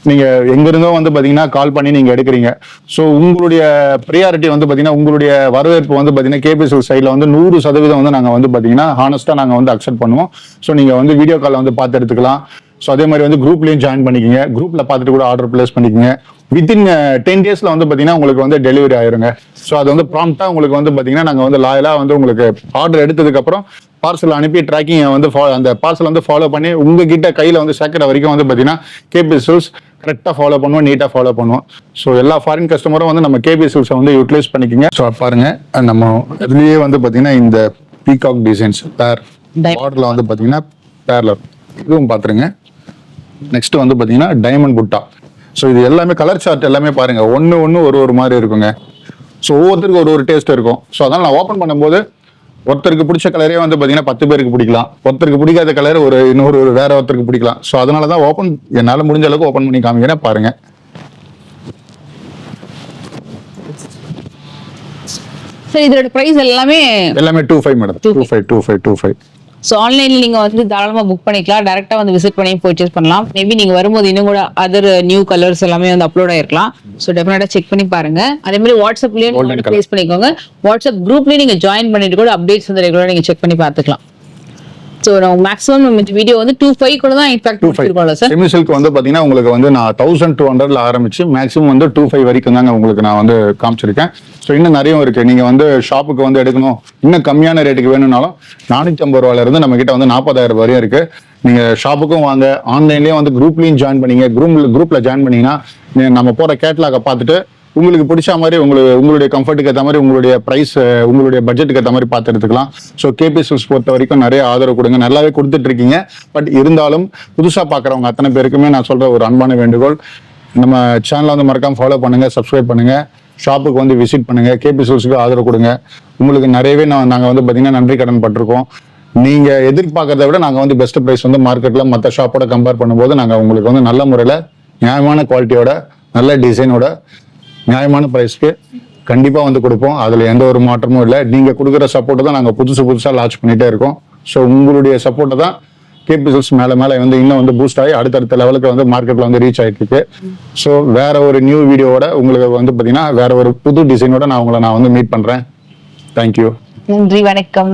நீங்க எங்க இருந்தோ வந்து பாத்தீங்கன்னா கால் பண்ணி நீங்க எடுக்கிறீங்க. ஸோ உங்களுடைய ப்ரியாரிட்டி வந்து பாத்தீங்கன்னா, உங்களுடைய வரவேற்பு வந்து பாத்தீங்கன்னா கேபிஎஸ்எல் சைட்ல வந்து 100% வந்து நாங்க வந்து பாத்தீங்கன்னா ஹானஸ்டா நாங்க வந்து அக்செப்ட் பண்ணுவோம். ஸோ நீங்க வந்து வீடியோ கால் வந்து பார்த்து எடுத்துக்கலாம். ஸோ அதே மாதிரி வந்து குரூப்லயும் ஜாயின் பண்ணிக்கங்க, குரூப்ல பார்த்துட்டு கூட ஆர்டர் பிளேஸ் பண்ணிக்கங்க. வித்தின் 10 டேஸ்ல வந்து பாத்தீங்கன்னா உங்களுக்கு வந்து டெலிவரி ஆயிருங்க. ஸோ அது வந்து ப்ராம்ப்டா உங்களுக்கு வந்து பாத்தீங்கன்னா நாங்க வந்து லாயலா வந்து உங்களுக்கு ஆர்டர் எடுத்ததுக்கு அப்புறம் பார்சல் அனுப்பி ட்ராக்கிங் வந்து அந்த பார்சல் வந்து ஃபாலோ பண்ணி உங்ககிட்ட கையில வந்து சேர்க்கிற வரைக்கும் வந்து பாத்தீங்கன்னா கேபிஎஸ்எல்ஸ் கரெக்டாக ஃபாலோ பண்ணுவோம், நீட்டாக ஃபாலோ பண்ணுவோம். ஸோ எல்லா ஃபாரின் கஸ்டமரும் வந்து நம்ம கேபிஎஸ்எல்ஸை வந்து யூட்டிலைஸ் பண்ணிக்கோங்க. ஸோ பாருங்க, நம்ம இதுலயே வந்து பாத்தீங்கன்னா இந்த பீகாக் டிசைன்ஸ் பேர் பார்டர்ல வந்து பாத்தீங்கன்னா பேர்லர் இதுவும் பாத்துருங்க. நெக்ஸ்ட் வந்து பாத்தீங்கன்னா டைமண்ட் புட்டா. ஸோ இது எல்லாமே கலர் சார்ட் எல்லாமே பாருங்க, ஒன்னு ஒரு மாதிரி இருக்குங்க. ஸோ ஒவ்வொருத்தருக்கும் ஒரு டேஸ்ட் இருக்கும். ஸோ அதனால நான் ஓப்பன் பண்ணும்போது ஒருத்தருக்கு பிடிச்ச கலரே வந்து பாத்தீங்கன்னா 10 பேருக்கு பிடிக்கலாம், ஒருத்தருக்கு பிடிக்காத கலர் இன்னொரு வேற ஒருத்தருக்கு பிடிக்கலாம். ஸோ அதனாலதான் ஓப்பன் என்னால முடிஞ்ச அளவுக்கு ஓப்பன் பண்ணி காமிக்கிறேன் பாருங்க. சரி, இதோட பிரைஸ் எல்லாமே 25 மேடம். 25. ஸோ ஆன்லைன்ல நீங்க வந்து தாராளமா புக் பண்ணிக்கலாம், டைரக்டா வந்து விசிட் பண்ணி பர்ச்சேஸ் பண்ணலாம். மேபி நீங்க வரும்போது இன்னும் கூட அதர் நியூ கலர்ஸ் எல்லாமே வந்து அப்லோட் ஆயிருக்கலாம். ஸோ டெஃபினட்டா செக் பண்ணி பாருங்க. அதே மாதிரி வாட்ஸ்அப்லயும் பிளேஸ் பண்ணிக்கோங்க. வாட்ஸ்அப் குரூப்லயும் நீங்க ஜாயின் பண்ணிட்டு கூட அப்டேட்ஸ் வந்து ரெகுலரா நீங்க செக் பண்ணி பார்த்துக்கலாம். ஸோ நம்ம மேக்ஸிமம் நம்ம வீடியோ வந்து 25 கூட தான் இன்ஃபேக்ட் கொடுத்துருக்கோம்ல சார். செமி சில்க் வந்து பாத்தீங்கன்னா உங்களுக்கு வந்து நான் 1200ல ஆரம்பிச்சு மேக்ஸிமம் வந்து 25 வரைக்கும் தாங்க உங்களுக்கு நான் வந்து காமிச்சிருக்கேன். ஸோ இன்னும் நிறைய இருக்கு. நீங்க வந்து ஷாப்புக்கு வந்து எடுக்கணும், இன்னும் கம்மியான ரேட்டுக்கு வேணும்னாலும் 450 ரூபாயில இருந்து நம்ம கிட்ட வந்து 40,000 வரையும் இருக்கு. நீங்க ஷாப்புக்கும் வாங்க, ஆன்லைன்லயே வந்து குரூப்லயும் ஜாயின் பண்ணீங்க. குரூப்ல ஜாயின் பண்ணீங்கன்னா நம்ம போற கேட்லாக பார்த்துட்டு உங்களுக்கு பிடிச்ச மாதிரி உங்களுடைய கம்ஃபர்ட்டுக்கு ஏற்ற மாதிரி உங்களுடைய பிரைஸ் உங்களுடைய பட்ஜெட்டுக்கு ஏற்ற மாதிரி பார்த்து எடுத்துக்கலாம். ஸோ கேபிஎஸ்எல்ஸ் பொறுத்த வரைக்கும் நிறைய ஆதரவு கொடுங்க, நல்லாவே கொடுத்துட்டு இருக்கீங்க. பட் இருந்தாலும் புதுசா பார்க்குறவங்க அத்தனை பேருக்குமே நான் சொல்ற ஒரு அன்பான வேண்டுகோள், நம்ம சேனலை வந்து மறக்காம ஃபாலோ பண்ணுங்க, சப்ஸ்கிரைப் பண்ணுங்க, ஷாப்புக்கு வந்து விசிட் பண்ணுங்க, கேபிஎஸ்எல்ஸுக்கு ஆதரவு கொடுங்க. உங்களுக்கு நிறையவே நாங்கள் வந்து பார்த்தீங்கன்னா நன்றி கடன் பட்டிருக்கோம். நீங்க எதிர்பார்க்கறத விட நாங்கள் வந்து பெஸ்ட் ப்ரைஸ் வந்து மார்க்கெட்ல மற்ற ஷாப்போட கம்பேர் பண்ணும்போது நாங்கள் உங்களுக்கு வந்து நல்ல முறையில் நியாயமான குவாலிட்டியோட நல்ல டிசைனோட நியாயமான பிரைஸ்க்கு கண்டிப்பா வந்து கொடுப்போம். அதுல எந்த ஒரு மாற்றமும் இல்லை. நீங்க கொடுக்குற சப்போர்ட்டை தான் நாங்க புதுசா லான்ச் பண்ணிட்டே இருக்கோம். ஸோ உங்களுடைய சப்போர்ட்டை தான் கேபிஎஸ்எல்ஸ் மேல வந்து இன்னும் வந்து பூஸ்ட் ஆகி அடுத்தடுத்த லெவலுக்கு வந்து மார்க்கெட்ல வந்து ரீச் ஆயிட்டு இருக்கு. ஸோ வேற ஒரு நியூ வீடியோவோட உங்களுக்கு வந்து பாத்தீங்கன்னா வேற ஒரு புது டிசைனோட நான் உங்களை வந்து மீட் பண்றேன். தேங்க்யூ. நன்றி, வணக்கம்.